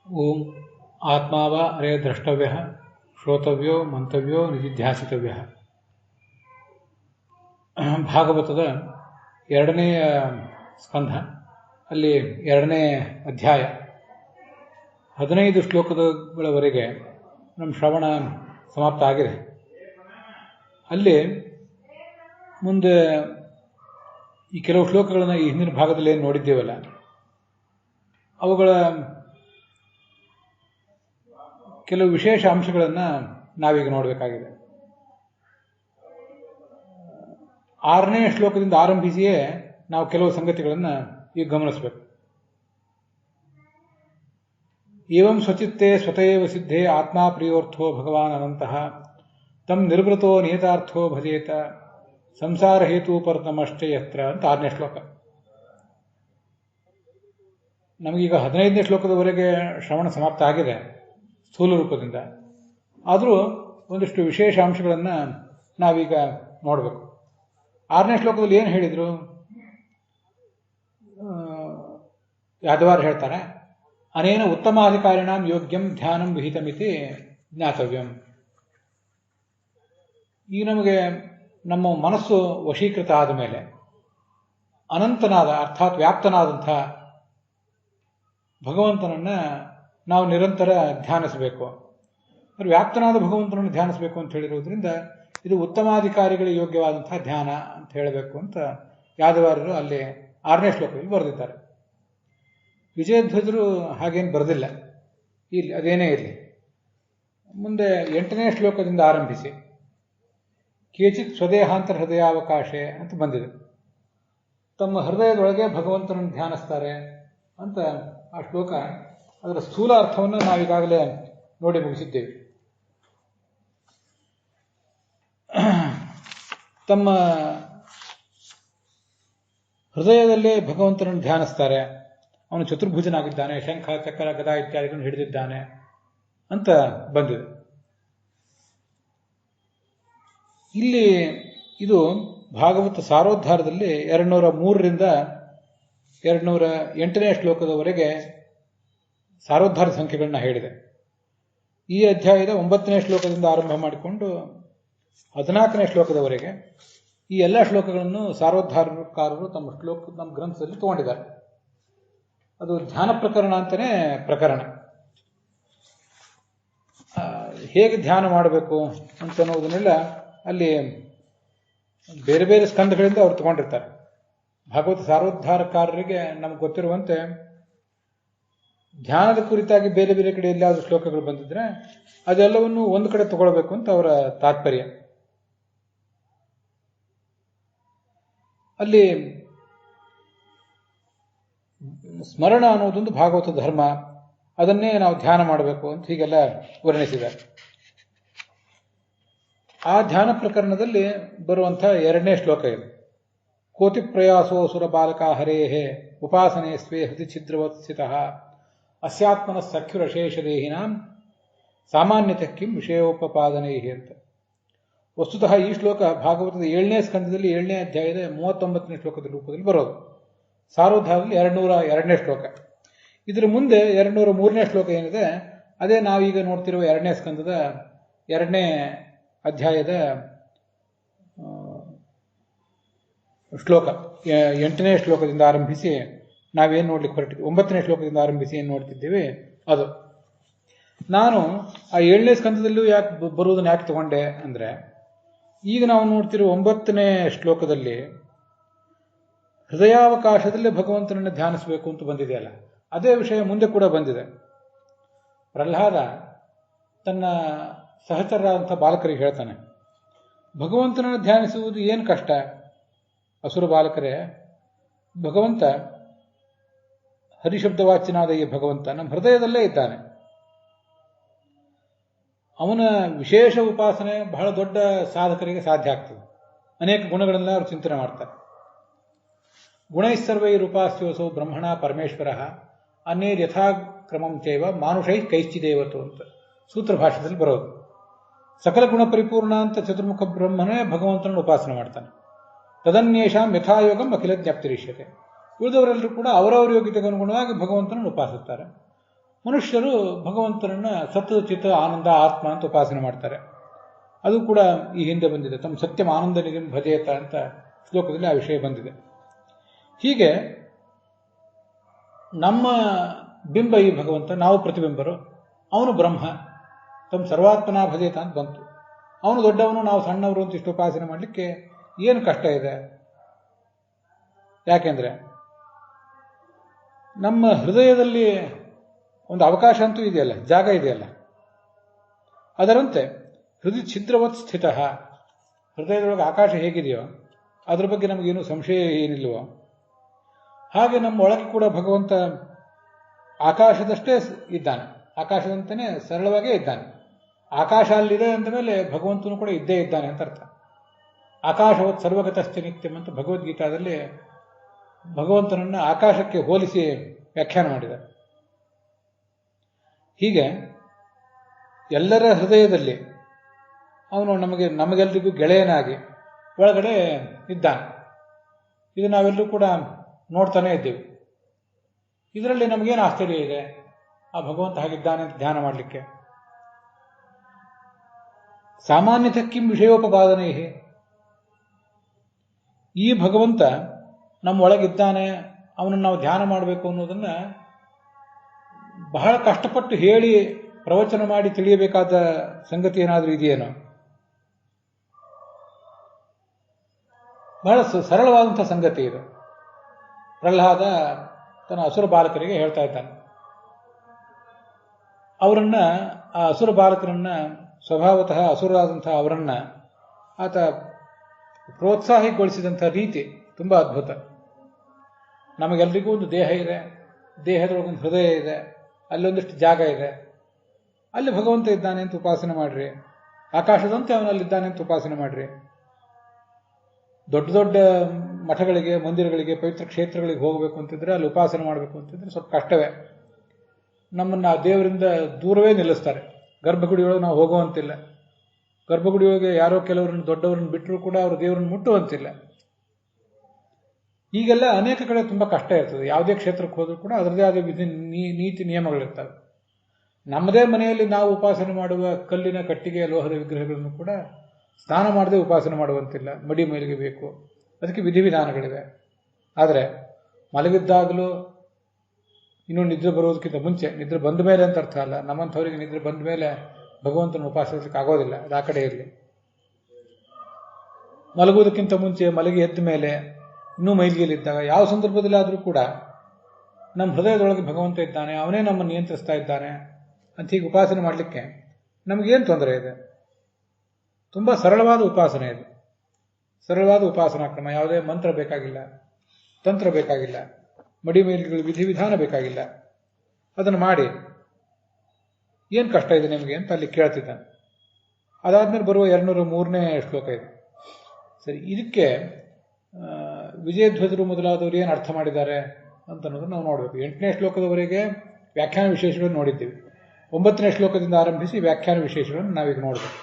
ಓಂ ಆತ್ಮಾವ ಅರೇ ದ್ರಷ್ಟವ್ಯ ಶ್ರೋತವ್ಯೋ ಮಂತವ್ಯೋ ನಿಧಿಧ್ಯಾಸಿತವ್ಯ. ಭಾಗವತದ 2ನೇ ಸ್ಕಂಧ, ಅಲ್ಲಿ 2ನೇ ಅಧ್ಯಾಯ 15 ಶ್ಲೋಕಗಳವರೆಗೆ ನಮ್ಮ ಶ್ರವಣ ಸಮಾಪ್ತ ಆಗಿದೆ. ಅಲ್ಲಿ ಮುಂದೆ ಈ ಕೆಲವು ಶ್ಲೋಕಗಳನ್ನು ಈ ಹಿಂದಿನ ಭಾಗದಲ್ಲಿ ಏನು ನೋಡಿದ್ದೇವಲ್ಲ, ಅವುಗಳ ಕೆಲವು ವಿಶೇಷ ಅಂಶಗಳನ್ನು ನಾವೀಗ ನೋಡಬೇಕಾಗಿದೆ. 6ನೇ ಶ್ಲೋಕದಿಂದ ಆರಂಭಿಸಿಯೇ ನಾವು ಕೆಲವು ಸಂಗತಿಗಳನ್ನು ಈಗ ಗಮನಿಸಬೇಕು. ಏವಂ ಸ್ವಚಿತ್ತೇ ಸ್ವತಯೇವ ಸಿದ್ಧೇ ಆತ್ಮ ಪ್ರಿಯೋರ್ಥೋ ಭಗವಾನ್ ಅನಂತಃ ತಂ ನಿರ್ವೃತೋ ನಿಯತಾರ್ಥೋ ಭಜೇತ ಸಂಸಾರ ಹೇತು ಪರತಮಷ್ಟೇ ಯತ್ರ ಅಂತ 6ನೇ ಶ್ಲೋಕ. ನಮಗೀಗ 15ನೇ ಶ್ಲೋಕದವರೆಗೆ ಶ್ರವಣ ಸಮಾಪ್ತ ಆಗಿದೆ ಸ್ಥೂಲ ರೂಪದಿಂದ. ಆದರೂ ಒಂದಿಷ್ಟು ವಿಶೇಷ ಅಂಶಗಳನ್ನು ನಾವೀಗ ನೋಡಬೇಕು. 6ನೇ ಶ್ಲೋಕದಲ್ಲಿ ಏನು ಹೇಳಿದರು? ಯಾದವಾರ್ ಹೇಳ್ತಾರೆ, ಅನೇನ ಉತ್ತಮಾಧಿಕಾರಿಣಾಂ ಯೋಗ್ಯಂ ಧ್ಯಾನಂ ವಿಹಿತಮಿತಿ ಜ್ಞಾತವ್ಯಂ. ಈಗ ನಮಗೆ ನಮ್ಮ ಮನಸ್ಸು ವಶೀಕೃತ ಆದ ಮೇಲೆ ಅನಂತನಾದ ಅರ್ಥಾತ್ ವ್ಯಾಪ್ತನಾದಂಥ ಭಗವಂತನನ್ನು ನಾವು ನಿರಂತರ ಧ್ಯಾನಿಸಬೇಕು. ವ್ಯಾಪ್ತನಾದ ಭಗವಂತನನ್ನು ಧ್ಯಾನಿಸಬೇಕು ಅಂತ ಹೇಳಿರೋದ್ರಿಂದ ಇದು ಉತ್ತಮಾಧಿಕಾರಿಗಳಿಗೆ ಯೋಗ್ಯವಾದಂತಹ ಧ್ಯಾನ ಅಂತ ಹೇಳಬೇಕು ಅಂತ ಯಾದವಾರರು ಅಲ್ಲಿ 6ನೇ ಶ್ಲೋಕದಲ್ಲಿ ಬರೆದಿದ್ದಾರೆ. ವಿಜಯಧ್ವಜರು ಹಾಗೇನು ಬರೆದಿಲ್ಲ, ಇಲ್ಲಿ ಅದೇನೇ ಇರಲಿ. ಮುಂದೆ 8ನೇ ಶ್ಲೋಕದಿಂದ ಆರಂಭಿಸಿ ಕೇಚಿತ್ ಸ್ವದೇಹಾಂತರ ಹೃದಯಾವಕಾಶೆ ಅಂತ ಬಂದಿದೆ. ತಮ್ಮ ಹೃದಯದೊಳಗೆ ಭಗವಂತನನ್ನು ಧ್ಯಾನಿಸ್ತಾರೆ ಅಂತ ಆ ಶ್ಲೋಕ. ಅದರ ಸ್ಥೂಲ ಅರ್ಥವನ್ನು ನಾವೀಗಾಗಲೇ ನೋಡಿ ಮುಗಿಸಿದ್ದೇವೆ. ತಮ್ಮ ಹೃದಯದಲ್ಲೇ ಭಗವಂತನನ್ನು ಧ್ಯಾನಿಸ್ತಾರೆ. ಅವನು ಚತುರ್ಭುಜನಾಗಿದ್ದಾನೆ, ಶಂಖ ಚಕ್ರ ಗದಾ ಇತ್ಯಾದಿಗಳನ್ನು ಹಿಡಿದಿದ್ದಾನೆ ಅಂತ ಬಂದಿದೆ. ಇಲ್ಲಿ ಇದು ಭಾಗವತ ಸಾರೋದ್ಧಾರದಲ್ಲಿ 203ರಿಂದ 208ನೇ ಶ್ಲೋಕದವರೆಗೆ ಸಾರೋದ್ಧಾರ ಸಂಖ್ಯೆಗಳನ್ನ ಹೇಳಿದೆ. ಈ ಅಧ್ಯಾಯದ 9ನೇ ಶ್ಲೋಕದಿಂದ ಆರಂಭ ಮಾಡಿಕೊಂಡು 14ನೇ ಶ್ಲೋಕದವರೆಗೆ ಈ ಎಲ್ಲ ಶ್ಲೋಕಗಳನ್ನು ಸಾರೋದ್ಧಾರಕಾರರು ನಮ್ಮ ಗ್ರಂಥದಲ್ಲಿ ತಗೊಂಡಿದ್ದಾರೆ. ಅದು ಧ್ಯಾನ ಪ್ರಕರಣ ಅಂತಲೇ ಪ್ರಕರಣ. ಹೇಗೆ ಧ್ಯಾನ ಮಾಡಬೇಕು ಅಂತ ಅನ್ನೋದನ್ನೆಲ್ಲ ಅಲ್ಲಿ ಬೇರೆ ಬೇರೆ ಸ್ಕಂದಗಳಿಂದ ಅವ್ರು ತಗೊಂಡಿರ್ತಾರೆ. ಭಾಗವತ ಸಾರೋದ್ಧಾರಕಾರರಿಗೆ ನಮ್ಗೆ ಗೊತ್ತಿರುವಂತೆ ಧ್ಯಾನದ ಕುರಿತಾಗಿ ಬೇರೆ ಬೇರೆ ಕಡೆ ಎಲ್ಲಾದರೂ ಶ್ಲೋಕಗಳು ಬಂದಿದ್ರೆ ಅದೆಲ್ಲವನ್ನು ಒಂದು ಕಡೆ ತಗೊಳ್ಬೇಕು ಅಂತ ಅವರ ತಾತ್ಪರ್ಯ. ಅಲ್ಲಿ ಸ್ಮರಣ ಅನ್ನೋದೊಂದು ಭಾಗವತ ಧರ್ಮ, ಅದನ್ನೇ ನಾವು ಧ್ಯಾನ ಮಾಡಬೇಕು ಅಂತ ಹೀಗೆಲ್ಲ ವರ್ಣಿಸಿದ್ದಾರೆ. ಆ ಧ್ಯಾನ ಪ್ರಕರಣದಲ್ಲಿ ಬರುವಂತಹ 2ನೇ ಶ್ಲೋಕ ಇದು. ಕೋತಿ ಪ್ರಯಾಸೋ ಸುರ ಬಾಲಕ ಹರೇಹೇ ಉಪಾಸನೆ ಸ್ವೇ ಹೃತಿ ಛಿದ್ರವತ್ ಸ್ಥಿತಃ ಅಸ್ಯಾತ್ಮನ ಸಖ್ಯುರಶೇಷದೇಹಿನಾಂ ಸಾಮಾನ್ಯತಃ ಕಿಂ ವಿಷಯೋಪಪಾದನೈ ಅಂತ. ವಸ್ತುತಃ ಈ ಶ್ಲೋಕ ಭಾಗವತದ 7ನೇ ಸ್ಕಂದದಲ್ಲಿ 7ನೇ ಅಧ್ಯಾಯದ 39ನೇ ಶ್ಲೋಕದ ರೂಪದಲ್ಲಿ ಬರೋದು. ಸಾರೋದ್ಧಾರದಲ್ಲಿ 202ನೇ ಶ್ಲೋಕ. ಇದರ ಮುಂದೆ 203ನೇ ಶ್ಲೋಕ ಏನಿದೆ ಅದೇ ನಾವೀಗ ನೋಡ್ತಿರುವ 2ನೇ ಸ್ಕಂದದ 2ನೇ ಅಧ್ಯಾಯದ ಶ್ಲೋಕ. 8ನೇ ಶ್ಲೋಕದಿಂದ ಆರಂಭಿಸಿ ನಾವೇನು ನೋಡ್ಲಿಕ್ಕೆ ಹೊರಟಿದ್ವಿ, 9ನೇ ಶ್ಲೋಕದಿಂದ ಆರಂಭಿಸಿ ಏನು ನೋಡ್ತಿದ್ದೇವೆ ಅದು. ನಾನು ಆ 7ನೇ ಸ್ಕಂದದಲ್ಲೂ ಬರುವುದನ್ನು ಯಾಕೆ ತಗೊಂಡೆ ಅಂದರೆ, ಈಗ ನಾವು ನೋಡ್ತಿರುವ 9ನೇ ಶ್ಲೋಕದಲ್ಲಿ ಹೃದಯಾವಕಾಶದಲ್ಲಿ ಭಗವಂತನನ್ನು ಧ್ಯಾನಿಸಬೇಕು ಅಂತ ಬಂದಿದೆಯಲ್ಲ, ಅದೇ ವಿಷಯ ಮುಂದೆ ಕೂಡ ಬಂದಿದೆ. ಪ್ರಹ್ಲಾದ ತನ್ನ ಸಹಚರರಾದಂಥ ಬಾಲಕರಿಗೆ ಹೇಳ್ತಾನೆ, ಭಗವಂತನನ್ನು ಧ್ಯಾನಿಸುವುದು ಏನು ಕಷ್ಟ ಅಸುರ ಬಾಲಕರೇ, ಭಗವಂತ ಹರಿಶಬ್ದವಾಚ್ಯನಾದ ಈ ಭಗವಂತ ನಮ್ಮ ಹೃದಯದಲ್ಲೇ ಇದ್ದಾನೆ. ಅವನ ವಿಶೇಷ ಉಪಾಸನೆ ಬಹಳ ದೊಡ್ಡ ಸಾಧಕರಿಗೆ ಸಾಧ್ಯ ಆಗ್ತದೆ. ಅನೇಕ ಗುಣಗಳನ್ನ ಅವರು ಚಿಂತನೆ ಮಾಡ್ತಾರೆ. ಗುಣೈಸ್ಸರ್ವೈರುಪಾಸ್ಯೋಸೌ ಬ್ರಹ್ಮಣ ಪರಮೇಶ್ವರ ಅನ್ಯೇದ್ ಯಥಾಕ್ರಮಂ ಚೈವ ಮಾನುಷೈ ಕೈಶ್ಚಿದೇವತು ಅಂತ ಸೂತ್ರ ಭಾಷೆಯಲ್ಲಿ ಬರೋದು. ಸಕಲ ಗುಣ ಪರಿಪೂರ್ಣ ಅಂತ ಚತುರ್ಮುಖ ಬ್ರಹ್ಮನೇ ಭಗವಂತನನ್ನು ಉಪಾಸನೆ ಮಾಡ್ತಾನೆ. ತದನ್ಯೇಷಾಂ ಯಥಾಯೋಗಂ ಅಖಿಲ ಜ್ಞಪ್ತಿರಿಷ್ಯತೆ. ಉಳಿದವರೆಲ್ಲರೂ ಕೂಡ ಅವರವರ ಯೋಗ್ಯತೆಗೆ ಅನುಗುಣವಾಗಿ ಭಗವಂತನನ್ನು ಉಪಾಸಿಸ್ತಾರೆ. ಮನುಷ್ಯರು ಭಗವಂತನನ್ನ ಸತ್ವ ಚಿತ್ತ ಆನಂದ ಆತ್ಮ ಅಂತ ಉಪಾಸನೆ ಮಾಡ್ತಾರೆ. ಅದು ಕೂಡ ಈ ಹಿಂದೆ ಬಂದಿದೆ. ತಮ್ಮ ಸತ್ಯಂ ಆನಂದ ನಿಧಿಂ ಭಜೇತ ಅಂತ ಶ್ಲೋಕದಲ್ಲಿ ಆ ವಿಷಯ ಬಂದಿದೆ. ಹೀಗೆ ನಮ್ಮ ಬಿಂಬ ಈ ಭಗವಂತ, ನಾವು ಪ್ರತಿಬಿಂಬರು, ಅವನು ಬ್ರಹ್ಮ, ತಮ್ಮ ಸರ್ವಾತ್ಮನಾ ಭಜೇತ ಅಂತ ಬಂತು. ಅವನು ದೊಡ್ಡವನು, ನಾವು ಸಣ್ಣವರು ಅಂತ ಇಷ್ಟು ಉಪಾಸನೆ ಮಾಡಲಿಕ್ಕೆ ಏನು ಕಷ್ಟ ಇದೆ? ಯಾಕೆಂದ್ರೆ ನಮ್ಮ ಹೃದಯದಲ್ಲಿ ಒಂದು ಅವಕಾಶ ಅಂತೂ ಇದೆಯಲ್ಲ, ಜಾಗ ಇದೆಯಲ್ಲ. ಅದರಂತೆ ಹೃದಯ ಛಿದ್ರವತ್ ಸ್ಥಿತ, ಹೃದಯದೊಳಗೆ ಆಕಾಶ ಹೇಗಿದೆಯೋ ಅದ್ರ ಬಗ್ಗೆ ನಮಗೇನು ಸಂಶಯ ಏನಿಲ್ವೋ, ಹಾಗೆ ನಮ್ಮ ಒಳಗೆ ಕೂಡ ಭಗವಂತ ಆಕಾಶದಷ್ಟೇ ಇದ್ದಾನೆ, ಆಕಾಶದಂತೆಯೇ ಸರಳವಾಗೇ ಇದ್ದಾನೆ. ಆಕಾಶ ಅಲ್ಲಿದೆ ಅಂದ ಮೇಲೆ ಭಗವಂತನು ಕೂಡ ಇದ್ದೇ ಇದ್ದಾನೆ ಅಂತ ಅರ್ಥ. ಆಕಾಶವತ್ ಸರ್ವಗತಶ್ಚ ನಿತ್ಯಂ ಅಂತ ಭಗವದ್ಗೀತಾದಲ್ಲಿ ಭಗವಂತನನ್ನ ಆಕಾಶಕ್ಕೆ ಹೋಲಿಸಿ ವ್ಯಾಖ್ಯಾನ ಮಾಡಿದ್ದಾರೆ. ಹೀಗೆ ಎಲ್ಲರ ಹೃದಯದಲ್ಲಿ ಅವನು ನಮಗೆಲ್ಲರಿಗೂ ಗೆಳೆಯನಾಗಿ ಒಳಗಡೆ ಇದ್ದಾನೆ. ಇದು ನಾವೆಲ್ಲರೂ ಕೂಡ ನೋಡ್ತಾನೆ ಇದ್ದೇವೆ. ಇದರಲ್ಲಿ ನಮಗೇನು ಆಶ್ಚರ್ಯ ಇದೆ ಆ ಭಗವಂತ ಹಾಗಿದ್ದಾನೆ ಅಂತ ಧ್ಯಾನ ಮಾಡಲಿಕ್ಕೆ? ಸಾಮಾನ್ಯತ ಕಿಂ ವಿಷಯೋಪಪಾದನೆ, ಈ ಭಗವಂತ ನಮ್ಮ ಒಳಗಿದ್ದಾನೆ, ಅವನನ್ನು ನಾವು ಧ್ಯಾನ ಮಾಡಬೇಕು ಅನ್ನೋದನ್ನ ಬಹಳ ಕಷ್ಟಪಟ್ಟು ಹೇಳಿ ಪ್ರವಚನ ಮಾಡಿ ತಿಳಿಯಬೇಕಾದ ಸಂಗತಿ ಏನಾದರೂ ಇದೆಯೇನೋ? ಬಹಳ ಸರಳವಾದಂಥ ಸಂಗತಿ ಇದು. ಪ್ರಹ್ಲಾದ ತನ್ನ ಅಸುರ ಬಾಲಕರಿಗೆ ಹೇಳ್ತಾ ಇದ್ದಾನೆ. ಅವರನ್ನ, ಆ ಅಸುರ ಬಾಲಕರನ್ನ, ಸ್ವಭಾವತಃ ಅಸುರರಾದಂತಹ ಅವರನ್ನ ಆತ ಪ್ರೋತ್ಸಾಹಗೊಳಿಸಿದಂಥ ರೀತಿ ತುಂಬ ಅದ್ಭುತ. ನಮಗೆಲ್ಲರಿಗೂ ಒಂದು ದೇಹ ಇದೆ, ದೇಹದೊಳಗೊಂದು ಹೃದಯ ಇದೆ, ಅಲ್ಲೊಂದಿಷ್ಟು ಜಾಗ ಇದೆ, ಅಲ್ಲಿ ಭಗವಂತ ಇದ್ದಾನೆ ಅಂತ ಉಪಾಸನೆ ಮಾಡ್ರಿ. ಆಕಾಶದಂತೆ ಅವನಲ್ಲಿದ್ದಾನೆ ಅಂತ ಉಪಾಸನೆ ಮಾಡ್ರಿ. ದೊಡ್ಡ ದೊಡ್ಡ ಮಠಗಳಿಗೆ, ಮಂದಿರಗಳಿಗೆ, ಪವಿತ್ರ ಕ್ಷೇತ್ರಗಳಿಗೆ ಹೋಗಬೇಕು ಅಂತಿದ್ರೆ, ಅಲ್ಲಿ ಉಪಾಸನೆ ಮಾಡಬೇಕು ಅಂತಿದ್ರೆ ಸ್ವಲ್ಪ ಕಷ್ಟವೇ. ನಮ್ಮನ್ನು ಆ ದೇವರಿಂದ ದೂರವೇ ನಿಲ್ಲಿಸ್ತಾರೆ. ಗರ್ಭಗುಡಿಯೊಳಗೆ ನಾವು ಹೋಗುವಂತಿಲ್ಲ. ಗರ್ಭಗುಡಿಯೊಳಗೆ ಯಾರೋ ಕೆಲವರನ್ನು ದೊಡ್ಡವರನ್ನು ಬಿಟ್ಟರೂ ಕೂಡ ಅವರು ದೇವರನ್ನು ಮುಟ್ಟುವಂತಿಲ್ಲ. ಈಗೆಲ್ಲ ಅನೇಕ ಕಡೆ ತುಂಬ ಕಷ್ಟ ಇರ್ತದೆ. ಯಾವುದೇ ಕ್ಷೇತ್ರಕ್ಕೆ ಹೋದರೂ ಕೂಡ ಅದರದೇ ಆದ ನೀತಿ ನಿಯಮಗಳಿರ್ತವೆ. ನಮ್ಮದೇ ಮನೆಯಲ್ಲಿ ನಾವು ಉಪಾಸನೆ ಮಾಡುವ ಕಲ್ಲಿನ, ಕಟ್ಟಿಗೆ, ಲೋಹದ ವಿಗ್ರಹಗಳನ್ನು ಕೂಡ ಸ್ನಾನ ಮಾಡದೆ ಉಪಾಸನೆ ಮಾಡುವಂತಿಲ್ಲ. ಮಡಿ ಮೇಲಿಗೆ ಬೇಕು, ಅದಕ್ಕೆ ವಿಧಿವಿಧಾನಗಳಿವೆ. ಆದರೆ ಮಲಗಿದ್ದಾಗಲೂ, ಇನ್ನೂ ನಿದ್ರೆ ಬರುವುದಕ್ಕಿಂತ ಮುಂಚೆ, ನಿದ್ರೆ ಬಂದ ಮೇಲೆ ಅಂತ ಅರ್ಥ ಅಲ್ಲ, ನಮ್ಮಂಥವರಿಗೆ ನಿದ್ರೆ ಬಂದ ಮೇಲೆ ಭಗವಂತನ ಉಪಾಸಿಸಲಿಕ್ಕೆ ಆಗೋದಿಲ್ಲ, ಅದು ಆ ಕಡೆ ಇರಲಿ. ಮಲಗುವುದಕ್ಕಿಂತ ಮುಂಚೆ, ಮಲಗಿ ಎದ್ದ ಮೇಲೆ, ಇನ್ನೂ ಮೈಲಿಗೆಯಲ್ಲಿದ್ದಾಗ, ಯಾವ ಸಂದರ್ಭದಲ್ಲಿ ಆದರೂ ಕೂಡ ನಮ್ಮ ಹೃದಯದೊಳಗೆ ಭಗವಂತ ಇದ್ದಾನೆ, ಅವನೇ ನಮ್ಮನ್ನು ನಿಯಂತ್ರಿಸ್ತಾ ಇದ್ದಾನೆ ಅಂತ ಹೀಗೆ ಉಪಾಸನೆ ಮಾಡಲಿಕ್ಕೆ ನಮಗೇನು ತೊಂದರೆ ಇದೆ? ತುಂಬ ಸರಳವಾದ ಉಪಾಸನೆ ಇದು. ಸರಳವಾದ ಉಪಾಸನಾ ಕ್ರಮ. ಯಾವುದೇ ಮಂತ್ರ ಬೇಕಾಗಿಲ್ಲ, ತಂತ್ರ ಬೇಕಾಗಿಲ್ಲ, ಮಡಿ ಮೇಲಿಗಳು ವಿಧಿವಿಧಾನ ಬೇಕಾಗಿಲ್ಲ. ಅದನ್ನು ಮಾಡಿ ಏನು ಕಷ್ಟ ಇದೆ ನಿಮಗೆ ಅಂತ ಅಲ್ಲಿ ಕೇಳ್ತಿದ್ದಾನೆ. ಅದಾದ್ಮೇಲೆ ಬರುವ 203ನೇ ಶ್ಲೋಕ ಇದೆ. ಸರಿ, ಇದಕ್ಕೆ ವಿಜಯಧ್ವಜರು ಮೊದಲಾದವರು ಏನು ಅರ್ಥ ಮಾಡಿದ್ದಾರೆ ಅಂತ ಅನ್ನೋದನ್ನು ನಾವು ನೋಡಬೇಕು. 8ನೇ ಶ್ಲೋಕದವರೆಗೆ ವ್ಯಾಖ್ಯಾನ ವಿಶೇಷಗಳನ್ನು ನೋಡಿದ್ದೀವಿ. 9ನೇ ಶ್ಲೋಕದಿಂದ ಆರಂಭಿಸಿ ವ್ಯಾಖ್ಯಾನ ವಿಶೇಷಗಳನ್ನು ನಾವೀಗ ನೋಡಬೇಕು.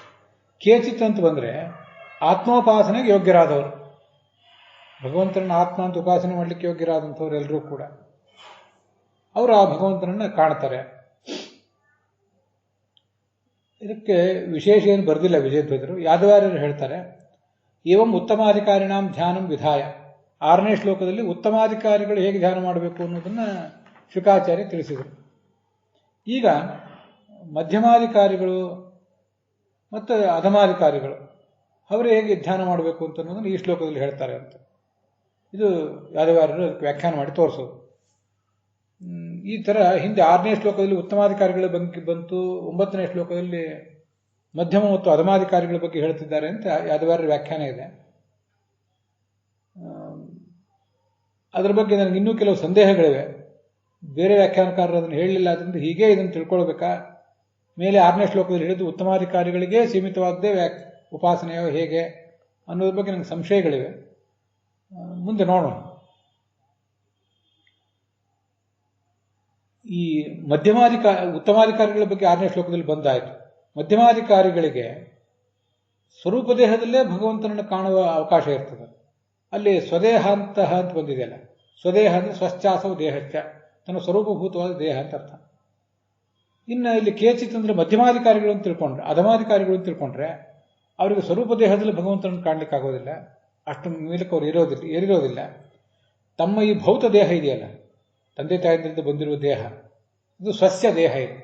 ಕೇಚಿತ್ ಅಂತ ಬಂದರೆ ಆತ್ಮೋಪಾಸನೆಗೆ ಯೋಗ್ಯರಾದವರು, ಭಗವಂತನನ್ನ ಆತ್ಮ ಅಂತ ಉಪಾಸನೆ ಮಾಡಲಿಕ್ಕೆ ಯೋಗ್ಯರಾದಂಥವ್ರು ಎಲ್ಲರೂ ಕೂಡ ಅವರು ಆ ಭಗವಂತನನ್ನ ಕಾಣ್ತಾರೆ. ಇದಕ್ಕೆ ವಿಶೇಷ ಏನು ಬರೆದಿಲ್ಲ ವಿಜಯಧ್ವಜರು. ಯಾದವಾರ್ಯರು ಹೇಳ್ತಾರೆ, ಏವಂ ಉತ್ತಮಾಧಿಕಾರಿಣಾಂ ಧ್ಯಾನಂ ವಿಧಾಯ. 6ನೇ ಶ್ಲೋಕದಲ್ಲಿ ಉತ್ತಮಾಧಿಕಾರಿಗಳು ಹೇಗೆ ಧ್ಯಾನ ಮಾಡಬೇಕು ಅನ್ನೋದನ್ನು ಶುಕಾಚಾರ್ಯ ತಿಳಿಸಿದರು. ಈಗ ಮಧ್ಯಮಾಧಿಕಾರಿಗಳು ಮತ್ತು ಅಧಮಾಧಿಕಾರಿಗಳು ಅವರು ಹೇಗೆ ಧ್ಯಾನ ಮಾಡಬೇಕು ಅಂತ ಅನ್ನೋದನ್ನು ಈ ಶ್ಲೋಕದಲ್ಲಿ ಹೇಳ್ತಾರೆ ಅಂತ ಇದು ಯಾದವಾರ್ಯರು ಅದಕ್ಕೆ ವ್ಯಾಖ್ಯಾನ ಮಾಡಿ ತೋರಿಸೋದು. ಈ ಥರ ಹಿಂದೆ 6ನೇ ಶ್ಲೋಕದಲ್ಲಿ ಉತ್ತಮಾಧಿಕಾರಿಗಳ ಬಗ್ಗೆ ಬಂತು, 9ನೇ ಶ್ಲೋಕದಲ್ಲಿ ಮಧ್ಯಮ ಮತ್ತು ಅಧಮಾಧಿಕಾರಿಗಳ ಬಗ್ಗೆ ಹೇಳ್ತಿದ್ದಾರೆ ಅಂತ ಯಾದವಾರ್ಯರ ವ್ಯಾಖ್ಯಾನ ಇದೆ. ಅದರ ಬಗ್ಗೆ ನನಗೆ ಇನ್ನೂ ಕೆಲವು ಸಂದೇಹಗಳಿವೆ. ಬೇರೆ ವ್ಯಾಖ್ಯಾನಕಾರರು ಅದನ್ನು ಹೇಳಲಿಲ್ಲ, ಅದರಿಂದ ಹೀಗೆ ಇದನ್ನು ತಿಳ್ಕೊಳ್ಬೇಕಾ? ಮೇಲೆ 6ನೇ ಶ್ಲೋಕದಲ್ಲಿ ಹೇಳಿದ್ದು ಉತ್ತಮಾಧಿಕಾರಿಗಳಿಗೆ ಸೀಮಿತವಾಗದೆ ಉಪಾಸನೆಯೋ ಹೇಗೆ ಅನ್ನೋದ್ರ ಬಗ್ಗೆ ನನಗೆ ಸಂಶಯಗಳಿವೆ. ಮುಂದೆ ನೋಡೋಣ. ಈ ಉತ್ತಮಾಧಿಕಾರಿಗಳ ಬಗ್ಗೆ 6ನೇ ಶ್ಲೋಕದಲ್ಲಿ ಬಂದಾಯಿತು. ಮಧ್ಯಮಾಧಿಕಾರಿಗಳಿಗೆ ಸ್ವರೂಪ ದೇಹದಲ್ಲೇ ಭಗವಂತನನ್ನು ಕಾಣುವ ಅವಕಾಶ ಇರ್ತದೆ. ಅಲ್ಲಿ ಸ್ವದೇಹ ಅಂತ ಬಂದಿದೆಯಲ್ಲ, ಸ್ವದೇಹ ಅಂದರೆ ಸ್ವಶ್ಚಾಸವು ದೇಹಶ್ಚ, ತನ್ನ ಸ್ವರೂಪಭೂತವಾದ ದೇಹ ಅಂತ ಅರ್ಥ. ಇನ್ನು ಇಲ್ಲಿ ಕೇಚಿತ್ ಅಂದರೆ ಮಧ್ಯಮಾಧಿಕಾರಿಗಳು ಅಂತ ತಿಳ್ಕೊಂಡ್ರೆ, ಅಧಮಾಧಿಕಾರಿಗಳು ಅಂತ ತಿಳ್ಕೊಂಡ್ರೆ ಅವರಿಗೆ ಸ್ವರೂಪ ದೇಹದಲ್ಲಿ ಭಗವಂತನನ್ನು ಕಾಣಲಿಕ್ಕೆ ಆಗೋದಿಲ್ಲ, ಅಷ್ಟು ಮೇಲಕ್ಕೆ ಅವರು ಏರಿರೋದಿಲ್ಲ. ತಮ್ಮ ಈ ಭೌತ ದೇಹ ಇದೆಯಲ್ಲ, ತಂದೆ ತಾಯಿಯಿಂದ ಬಂದಿರುವ ದೇಹ, ಇದು ಸ್ವಸ್ಯ ದೇಹ. ಇದು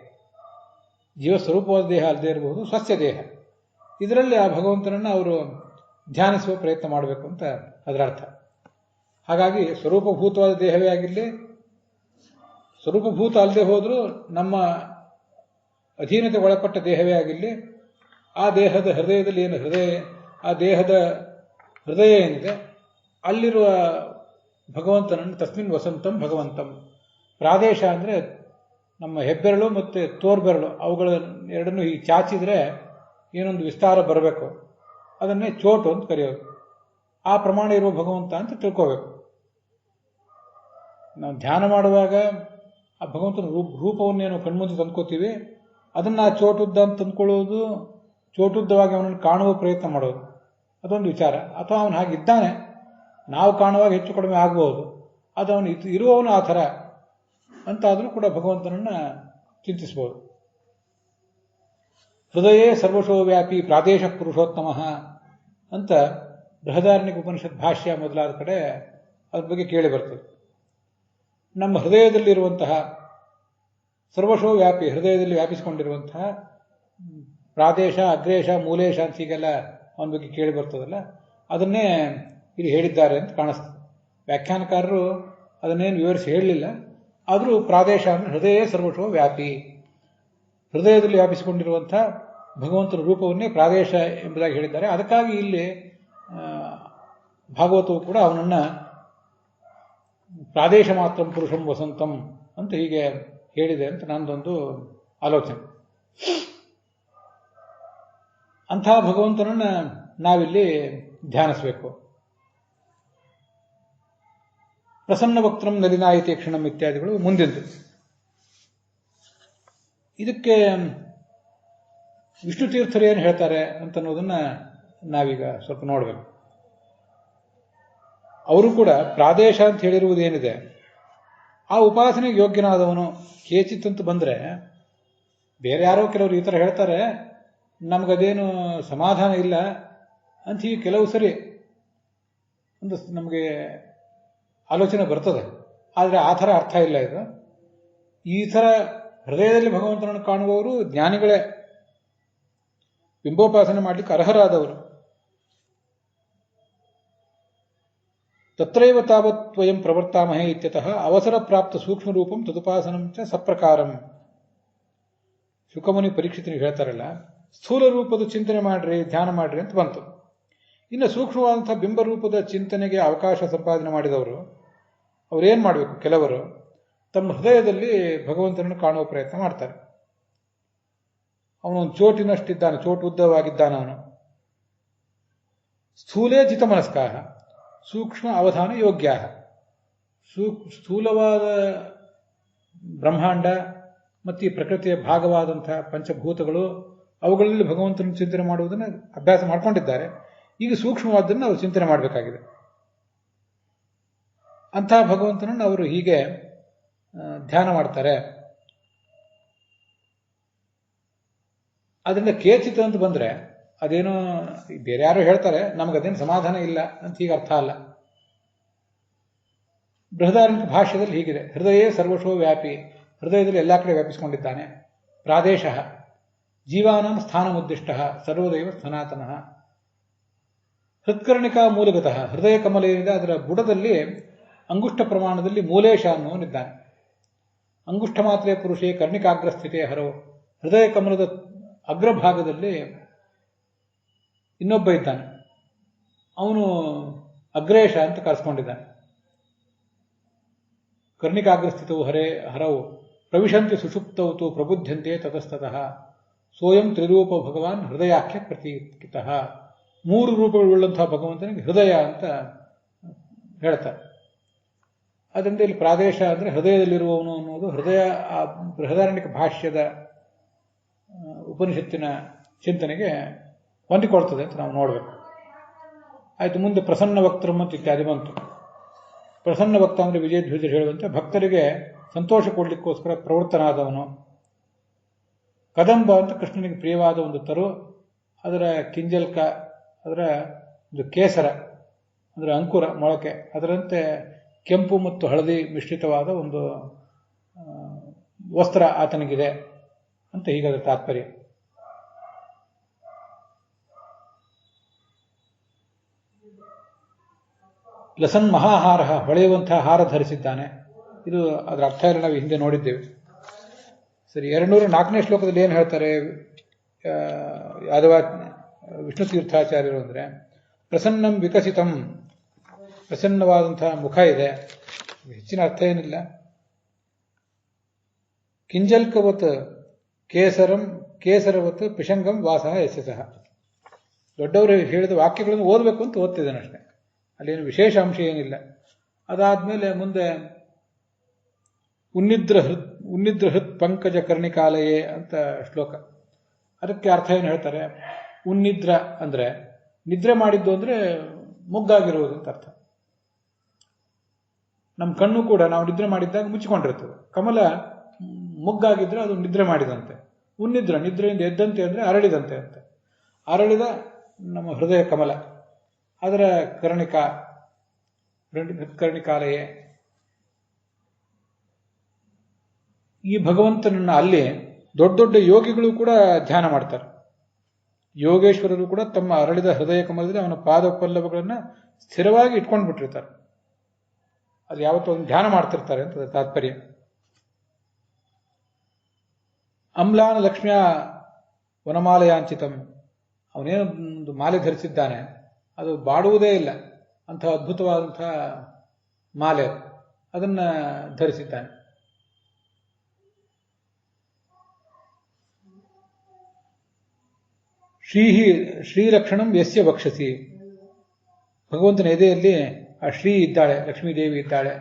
ಜೀವ ಸ್ವರೂಪವಾದ ದೇಹ ಅಲ್ಲದೆ ಇರಬಹುದು, ಸ್ವಸ್ಯ ದೇಹ. ಇದರಲ್ಲಿ ಆ ಭಗವಂತನನ್ನು ಅವರು ಧ್ಯಾನಿಸುವ ಪ್ರಯತ್ನ ಮಾಡಬೇಕು ಅಂತ ಅದರ ಅರ್ಥ. ಹಾಗಾಗಿ ಸ್ವರೂಪಭೂತವಾದ ದೇಹವೇ ಆಗಿರಲಿ, ಸ್ವರೂಪಭೂತ ಅಲ್ಲದೆ ಹೋದರೂ ನಮ್ಮ ಅಧೀನತೆ ಒಳಪಟ್ಟ ದೇಹವೇ ಆಗಿರಲಿ, ಆ ದೇಹದ ಹೃದಯದಲ್ಲಿ ಏನು ಆ ದೇಹದ ಹೃದಯ ಏನಿದೆ ಅಲ್ಲಿರುವ ಭಗವಂತನನ್ನು ತಸ್ಮಿನ್ ವಸಂತಂ ಭಗವಂತಂ. ಪ್ರಾದೇಶ ಅಂದರೆ ನಮ್ಮ ಹೆಬ್ಬೆರಳು ಮತ್ತು ತೋರ್ಬೆರಳು, ಅವುಗಳ ಎರಡನ್ನೂ ಹೀಗೆ ಚಾಚಿದ್ರೆ ಏನೊಂದು ವಿಸ್ತಾರ ಬರಬೇಕು, ಅದನ್ನೇ ಚೋಟು ಅಂತ ಕರೆಯೋದು. ಆ ಪ್ರಮಾಣ ಇರುವ ಭಗವಂತ ಅಂತ ತಿಳ್ಕೋಬೇಕು. ನಾವು ಧ್ಯಾನ ಮಾಡುವಾಗ ಆ ಭಗವಂತನ ರೂಪವನ್ನೇನು ಕಣ್ಮುಂದೆ ತಂದ್ಕೋತೀವಿ, ಅದನ್ನು ಆ ಚೋಟುದ್ದ ಅಂತ ತಂದ್ಕೊಳ್ಳೋದು, ಚೋಟುದ್ದವಾಗಿ ಅವನನ್ನು ಕಾಣುವ ಪ್ರಯತ್ನ ಮಾಡೋದು, ಅದೊಂದು ವಿಚಾರ. ಅಥವಾ ಅವನು ಹಾಗಿದ್ದಾನೆ, ನಾವು ಕಾಣುವಾಗ ಹೆಚ್ಚು ಕಡಿಮೆ ಆಗಬಹುದು, ಅದು ಅವನು ಇರುವವನು ಆ ಥರ ಅಂತಾದರೂ ಕೂಡ ಭಗವಂತನನ್ನು ಚಿಂತಿಸಬಹುದು. ಹೃದಯೇ ಸರ್ವಶೋ ವ್ಯಾಪಿ ಪ್ರಾದೇಶ ಪುರುಷೋತ್ತಮ ಅಂತ ಬೃಹದಾರಣ್ಯಕ ಉಪನಿಷತ್ ಭಾಷ್ಯ ಮೊದಲಾದ ಕಡೆ ಅದ್ರ ಬಗ್ಗೆ ಕೇಳಿ ಬರ್ತದೆ. ನಮ್ಮ ಹೃದಯದಲ್ಲಿರುವಂತಹ ಸರ್ವಶೋ ವ್ಯಾಪಿ, ಹೃದಯದಲ್ಲಿ ವ್ಯಾಪಿಸಿಕೊಂಡಿರುವಂತಹ ಪ್ರಾದೇಶ, ಅಗ್ರೇಶ, ಮೂಲೇಶ ಅಂತ ಹೀಗೆಲ್ಲ ಅವನ ಬಗ್ಗೆ ಕೇಳಿ ಬರ್ತದಲ್ಲ, ಅದನ್ನೇ ಇಲ್ಲಿ ಹೇಳಿದ್ದಾರೆ ಅಂತ ಕಾಣಿಸ್ತದೆ. ವ್ಯಾಖ್ಯಾನಕಾರರು ಅದನ್ನೇನು ವಿವರಿಸಿ ಹೇಳಲಿಲ್ಲ, ಆದರೂ ಪ್ರಾದೇಶ ಅಂದರೆ ಹೃದಯ ಸರ್ವಶೋ ವ್ಯಾಪಿ, ಹೃದಯದಲ್ಲಿ ವ್ಯಾಪಿಸಿಕೊಂಡಿರುವಂಥ ಭಗವಂತನ ರೂಪವನ್ನೇ ಪ್ರಾದೇಶ ಎಂಬುದಾಗಿ ಹೇಳಿದ್ದಾರೆ. ಅದಕ್ಕಾಗಿ ಇಲ್ಲಿ ಭಾಗವತವು ಕೂಡ ಅವನನ್ನು ಪ್ರಾದೇಶ ಮಾತ್ರ ಪುರುಷಂ ವಸಂತಂ ಅಂತ ಹೀಗೆ ಹೇಳಿದೆ ಅಂತ ನನ್ನದೊಂದು ಆಲೋಚನೆ. ಅಂತಹ ಭಗವಂತನನ್ನು ನಾವಿಲ್ಲಿ ಧ್ಯಾನಿಸಬೇಕು. ಪ್ರಸನ್ನ ವಕ್ತ್ರಂ ನಲಿನಾಯಿತಿ ಕ್ಷಣಂ ಇತ್ಯಾದಿಗಳು ಮುಂದಿದ್ದು. ಇದಕ್ಕೆ ವಿಷ್ಣು ತೀರ್ಥರು ಏನು ಹೇಳ್ತಾರೆ ಅಂತನ್ನೋದನ್ನ ನಾವೀಗ ಸ್ವಲ್ಪ ನೋಡಬೇಕು. ಅವರು ಕೂಡ ಪ್ರಾದೇಶ ಅಂತ ಹೇಳಿರುವುದೇನಿದೆ, ಆ ಉಪಾಸನೆಗೆ ಯೋಗ್ಯನಾದವನು ಕೇಚಿತ್ ಅಂತ ಬಂದರೆ, ಬೇರೆ ಯಾರೋ ಕೆಲವರು ಈ ಥರ ಹೇಳ್ತಾರೆ, ನಮಗದೇನು ಸಮಾಧಾನ ಇಲ್ಲ ಅಂತ ಹೀಗೆ ಕೆಲವು ಸರಿ ಒಂದು ನಮಗೆ ಆಲೋಚನೆ ಬರ್ತದೆ. ಆದರೆ ಆ ಥರ ಅರ್ಥ ಇಲ್ಲ ಇದು. ಈ ಥರ ಹೃದಯದಲ್ಲಿ ಭಗವಂತನನ್ನು ಕಾಣುವವರು ಜ್ಞಾನಿಗಳೇ, ಬಿಂಬೋಪಾಸನೆ ಮಾಡಲಿಕ್ಕೆ ಅರ್ಹರಾದವರು. ತತ್ರೈವ ತಾವತ್ ವಯಂ ಪ್ರವರ್ತಾಮಹೇ ಇತ್ಯತಃ ಅವಸರ ಪ್ರಾಪ್ತ ಸೂಕ್ಷ್ಮ ರೂಪಂ ತದುಪಾಸನಂ ಚ ಸಪ್ರಕಾರಂ. ಶುಕಮುನಿ ಪರೀಕ್ಷಿತನಿಗೆ ಹೇಳ್ತಾರಲ್ಲ, ಸ್ಥೂಲ ರೂಪದ ಚಿಂತನೆ ಮಾಡ್ರಿ, ಧ್ಯಾನ ಮಾಡ್ರಿ ಅಂತ ಬಂತು. ಇನ್ನು ಸೂಕ್ಷ್ಮವಾದಂಥ ಬಿಂಬರೂಪದ ಚಿಂತನೆಗೆ ಅವಕಾಶ ಸಂಪಾದನೆ ಮಾಡಿದವರು ಅವರೇನು ಮಾಡಬೇಕು? ಕೆಲವರು ತಮ್ಮ ಹೃದಯದಲ್ಲಿ ಭಗವಂತನನ್ನು ಕಾಣುವ ಪ್ರಯತ್ನ ಮಾಡ್ತಾರೆ. ಅವನೊಂದು ಚೋಟಿನಷ್ಟಿದ್ದಾನೆ, ಚೋಟು ಉದ್ದವಾಗಿದ್ದಾನೆ ಅವನು. ಸ್ಥೂಲೇ ಜಿತಮನಸ್ಕಾಹ ಸೂಕ್ಷ್ಮ ಅವಧಾನ ಯೋಗ್ಯ. ಸ್ಥೂಲವಾದ ಬ್ರಹ್ಮಾಂಡ ಮತ್ತು ಈ ಪ್ರಕೃತಿಯ ಭಾಗವಾದಂಥ ಪಂಚಭೂತಗಳು, ಅವುಗಳಲ್ಲಿ ಭಗವಂತನ ಚಿಂತನೆ ಮಾಡುವುದನ್ನು ಅಭ್ಯಾಸ ಮಾಡಿಕೊಂಡಿದ್ದಾರೆ. ಈಗ ಸೂಕ್ಷ್ಮವಾದ್ದನ್ನು ಅವರು ಚಿಂತನೆ ಮಾಡಬೇಕಾಗಿದೆ. ಅಂತಹ ಭಗವಂತನನ್ನು ಅವರು ಹೀಗೆ ಧ್ಯಾನ ಮಾಡ್ತಾರೆ. ಅದರಿಂದ ಕೇಚಿತ ಅಂತ ಬಂದರೆ ಅದೇನೋ ಬೇರೆ ಯಾರು ಹೇಳ್ತಾರೆ, ನಮಗದೇನು ಸಮಾಧಾನ ಇಲ್ಲ ಅಂತ ಹೀಗೆ ಅರ್ಥ ಅಲ್ಲ. ಬೃಹದಾರಣ್ಯಕ ಭಾಷ್ಯದಲ್ಲಿ ಹೀಗಿದೆ: ಹೃದಯೇ ಸರ್ವಶೋ ವ್ಯಾಪಿ, ಹೃದಯದಲ್ಲಿ ಎಲ್ಲ ಕಡೆ ವ್ಯಾಪಿಸಿಕೊಂಡಿದ್ದಾನೆ. ಪ್ರಾದೇಶ ಜೀವಾನಾಂ ಸ್ಥಾನಮುದ್ದಿಷ್ಟ ಸರ್ವದೈವ ಸನಾತನಃ. ಹೃತ್ಕರ್ಣಿಕಾ ಮೂಲಗತಃ, ಹೃದಯ ಕಮಲ ಏನಿದೆ ಅದರ ಬುಡದಲ್ಲಿ ಅಂಗುಷ್ಟ ಪ್ರಮಾಣದಲ್ಲಿ ಮೂಲೇಶ ಅನ್ನುವನಿದ್ದಾನೆ. ಅಂಗುಷ್ಟ ಮಾತ್ರೇ ಪುರುಷೇ ಕರ್ಣಿಕಾಗ್ರಸ್ಥಿತೇ ಹರೋ. ಹೃದಯ ಕಮಲದ ಅಗ್ರಭಾಗದಲ್ಲಿ ಇನ್ನೊಬ್ಬ ಇದ್ದಾನೆ, ಅವನು ಅಗ್ರೇಶ ಅಂತ ಕರೆಸ್ಕೊಂಡಿದ್ದಾನೆ. ಕರ್ಣಿಕಾಗ್ರಸ್ಥಿತವು ಹರವು ಪ್ರವಿಶಂತಿ ಸುಷುಪ್ತೌತು ಪ್ರಬುದ್ಧಂತೆ ತತಸ್ತತಃ ಸೋಯಂ ತ್ರಿರೂಪ ಭಗವಾನ್ ಹೃದಯಾಖ್ಯ ಪ್ರತೀಕಿತಃ. ಮೂರು ರೂಪಗಳುಳ್ಳಂತಹ ಭಗವಂತನಿಗೆ ಹೃದಯ ಅಂತ ಹೇಳ್ತಾರೆ. ಅದರಿಂದ ಇಲ್ಲಿ ಪ್ರಾದೇಶ ಅಂದರೆ ಹೃದಯದಲ್ಲಿರುವವನು ಅನ್ನೋದು ಹೃದಯ ಆ ಬೃಹದಾರಣ್ಯಕ ಭಾಷ್ಯದ ಉಪನಿಷತ್ತಿನ ಚಿಂತನೆಗೆ ಹೊಂದಿಕೊಳ್ತದೆ ಅಂತ ನಾವು ನೋಡಬೇಕು. ಆಯಿತು, ಮುಂದೆ ಪ್ರಸನ್ನ ವಕ್ತೃ ಮತ್ತು ಇತ್ಯಾದಿ ಬಂತು. ಪ್ರಸನ್ನ ಭಕ್ತ ಅಂದರೆ ವಿಜಯಧ್ವಜರು ಹೇಳುವಂತೆ ಭಕ್ತರಿಗೆ ಸಂತೋಷ ಕೊಡಲಿಕ್ಕೋಸ್ಕರ ಪ್ರವೃತ್ತನಾದವನು. ಕದಂಬ ಅಂತ ಕೃಷ್ಣನಿಗೆ ಪ್ರಿಯವಾದ ಒಂದು ತರು, ಅದರ ಕಿಂಜಲ್ಕ, ಅದರ ಒಂದು ಕೇಸರ, ಅದರ ಅಂಕುರ ಮೊಳಕೆ, ಅದರಂತೆ ಕೆಂಪು ಮತ್ತು ಹಳದಿ ಮಿಶ್ರಿತವಾದ ಒಂದು ವಸ್ತ್ರ ಆತನಿಗಿದೆ ಅಂತ ಹೀಗಾದ ತಾತ್ಪರ್ಯ. ಲಸನ್ ಮಹಾಹಾರ, ಹೊಳೆಯುವಂತಹ ಹಾರ ಧರಿಸಿದ್ದಾನೆ. ಇದು ಅದರ ಅರ್ಥ ಎಲ್ಲ ನಾವು ಹಿಂದೆ ನೋಡಿದ್ದೇವೆ. ಸರಿ, 204ನೇ ಶ್ಲೋಕದಲ್ಲಿ ಏನು ಹೇಳ್ತಾರೆ ಯಾದವ ವಿಷ್ಣು ತೀರ್ಥಾಚಾರ್ಯರು ಅಂದರೆ, ಪ್ರಸನ್ನಂ ವಿಕಸಿತಂ, ಪ್ರಸನ್ನವಾದಂತಹ ಮುಖ ಇದೆ. ಹೆಚ್ಚಿನ ಅರ್ಥ ಏನಿಲ್ಲ. ಕಿಂಜಲ್ಕವತ್ ಕೇಸರಂ ಕೇಸರವತ್ ಪಿಶಂಗಂ ವಾಸಃ ಯಶಸಃ. ದೊಡ್ಡವರು ಹೇಳಿದ ವಾಕ್ಯಗಳನ್ನು ಓದಬೇಕು ಅಂತ ಓದ್ತಿದ್ದೇನೆ ಅಷ್ಟೇ, ಅಲ್ಲೇನು ವಿಶೇಷ ಅಂಶ ಏನಿಲ್ಲ. ಅದಾದ್ಮೇಲೆ ಮುಂದೆ ಉನ್ನಿದ್ರ ಹೃತ್ ಪಂಕಜ ಕರ್ಣಿಕಾಲಯೇ ಅಂತ ಶ್ಲೋಕ. ಅದಕ್ಕೆ ಅರ್ಥ ಏನು ಹೇಳ್ತಾರೆ, ಉನ್ನಿದ್ರ ಅಂದ್ರೆ ನಿದ್ರೆ ಮಾಡಿದ್ದು ಅಂದ್ರೆ ಮುಗ್ಗಾಗಿರುವುದು ಅಂತ ಅರ್ಥ. ನಮ್ಮ ಕಣ್ಣು ಕೂಡ ನಾವು ನಿದ್ರೆ ಮಾಡಿದ್ದಾಗ ಮುಚ್ಚಿಕೊಂಡಿರ್ತದೆ. ಕಮಲ ಮುಗ್ಗಾಗಿದ್ರೆ ಅದು ನಿದ್ರೆ ಮಾಡಿದಂತೆ. ಉನ್ನಿದ್ರ, ನಿದ್ರೆಯಿಂದ ಎದ್ದಂತೆ ಅಂದ್ರೆ ಅರಳಿದಂತೆ ಅಂತ. ಅರಳಿದ ನಮ್ಮ ಹೃದಯ ಕಮಲ, ಅದರ ಕರ್ಣಿಕಾಲಯೇ. ಈ ಭಗವಂತನನ್ನ ಅಲ್ಲಿ ದೊಡ್ಡ ದೊಡ್ಡ ಯೋಗಿಗಳು ಕೂಡ ಧ್ಯಾನ ಮಾಡ್ತಾರೆ. ಯೋಗೇಶ್ವರರು ಕೂಡ ತಮ್ಮ ಅರಳಿದ ಹೃದಯ ಕಮಲದಲ್ಲಿ ಅವನ ಪಾದ ಪಲ್ಲವಗಳನ್ನ ಸ್ಥಿರವಾಗಿ ಇಟ್ಕೊಂಡು ಬಿಟ್ಟಿರ್ತಾರೆ. ಅದು ಯಾವತ್ತೂ ಒಂದು ಧ್ಯಾನ ಮಾಡ್ತಿರ್ತಾರೆ ಅಂತ ತಾತ್ಪರ್ಯ. ಅಮ್ಲಾನ ಲಕ್ಷ್ಮಿಯ ವನಮಾಲಯಾಂಚಿತಂ, ಅವನೇನೊಂದು ಮಾಲೆ ಧರಿಸಿದ್ದಾನೆ, ಅದು ಬಾಡುವುದೇ ಇಲ್ಲ, ಅಂತಹ ಅದ್ಭುತವಾದಂತಹ ಮಾಲೆ, ಅದನ್ನ ಧರಿಸಿದ್ದಾನೆ. ಶ್ರೀಲಕ್ಷಣಂ ಯಸ್ಯ ವಕ್ಷಸಿ, ಭಗವಂತನ ಎದೆಯಲ್ಲಿ ಆ ಶ್ರೀ ಇದ್ದಾಳೆ, ಲಕ್ಷ್ಮೀದೇವಿ ಇದ್ದಾಳೆ.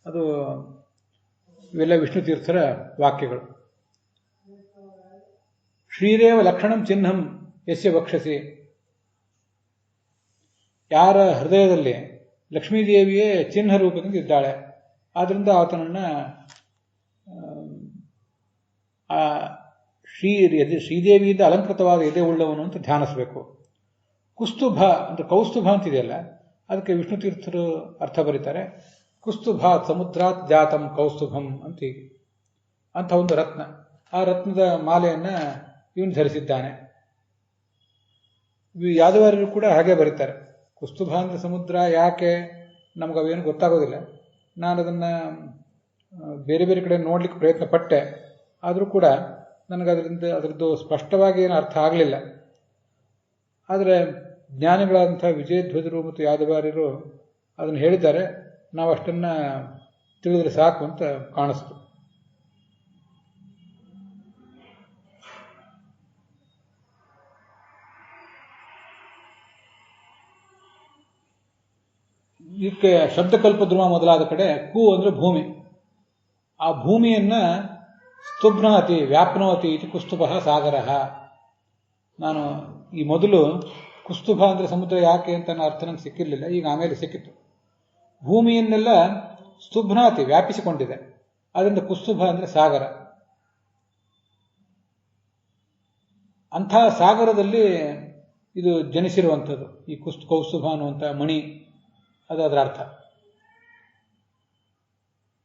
ಅದು ಇವೆಲ್ಲ ವಿಷ್ಣು ತೀರ್ಥರ ವಾಕ್ಯಗಳು. ಶ್ರೀರೇವ ಲಕ್ಷಣಂ ಚಿಹ್ನಂ ಯಸ್ಯ ವಕ್ಷಸಿ, ಯಾರ ಹೃದಯದಲ್ಲಿ ಲಕ್ಷ್ಮೀದೇವಿಯೇ ಚಿಹ್ನ ರೂಪದಿಂದ ಇದ್ದಾಳೆ, ಆದ್ರಿಂದ ಆತನನ್ನ ಆ ಶ್ರೀದೇವಿಯಿಂದ ಅಲಂಕೃತವಾದ ಎದೆ ಉಳ್ಳವನು ಅಂತ ಧ್ಯಾನಿಸಬೇಕು. ಕುಸ್ತುಭ ಅಂತ ಕೌಸ್ತುಭ ಅಂತಿದೆಯಲ್ಲ, ಅದಕ್ಕೆ ವಿಷ್ಣು ತೀರ್ಥರು ಅರ್ಥ ಬರೀತಾರೆ, ಕುಸ್ತುಭಾತ್ ಸಮುದ್ರಾತ್ ಜಾತಂ ಕೌಸ್ತುಭಂ ಅಂತ ಹೀಗೆ. ಅಂತ ಒಂದು ರತ್ನ, ಆ ರತ್ನದ ಮಾಲೆಯನ್ನ ಇವನು ಧರಿಸಿದ್ದಾನೆ. ಯಾದವಾರರು ಕೂಡ ಹಾಗೆ ಬರೀತಾರೆ. ಕುಸ್ತುಭ ಅಂದ್ರೆ ಸಮುದ್ರ, ಯಾಕೆ ನಮಗವೇನು ಗೊತ್ತಾಗೋದಿಲ್ಲ. ನಾನು ಅದನ್ನ ಬೇರೆ ಬೇರೆ ಕಡೆ ನೋಡ್ಲಿಕ್ಕೆ ಪ್ರಯತ್ನ ಪಟ್ಟೆ, ಆದರೂ ಕೂಡ ಅದರದ್ದು ಸ್ಪಷ್ಟವಾಗಿ ಏನು ಅರ್ಥ ಆಗಲಿಲ್ಲ. ಆದರೆ ಜ್ಞಾನಿಗಳಾದಂಥ ವಿಜಯಧ್ವಜರು ಮತ್ತು ಯಾದವಾರ್ಯರು ಅದನ್ನು ಹೇಳಿದ್ದಾರೆ, ನಾವು ಅಷ್ಟನ್ನ ತಿಳಿದ್ರೆ ಸಾಕು ಅಂತ ಕಾಣಿಸ್ತು. ಇದಕ್ಕೆ ಶಬ್ದಕಲ್ಪದ್ರುಮ ಮೊದಲಾದ ಕಡೆ ಕು ಅಂದ್ರೆ ಭೂಮಿ, ಆ ಭೂಮಿಯನ್ನ ಸ್ತುಭ್ನಾತಿ ವ್ಯಾಪ್ನೋತಿ ಇದು ಕುಸ್ತುಭ ಸಾಗರ. ನಾನು ಈ ಮೊದಲು ಕುಸ್ತುಭ ಅಂದ್ರೆ ಸಮುದ್ರ ಯಾಕೆ ಅಂತ ಅರ್ಥ ನಂಗೆ ಸಿಕ್ಕಿರಲಿಲ್ಲ, ಈಗ ಆಮೇಲೆ ಸಿಕ್ಕಿತ್ತು. ಭೂಮಿಯನ್ನೆಲ್ಲ ಸ್ತುಭ್ನಾತಿ ವ್ಯಾಪಿಸಿಕೊಂಡಿದೆ, ಅದರಿಂದ ಕುಸ್ತುಭ ಅಂದ್ರೆ ಸಾಗರ. ಅಂಥ ಸಾಗರದಲ್ಲಿ ಇದು ಜನಿಸಿರುವಂಥದ್ದು ಈ ಕೌಸ್ತುಭ ಅನ್ನುವಂಥ ಮಣಿ, ಅದು ಅದರ ಅರ್ಥ.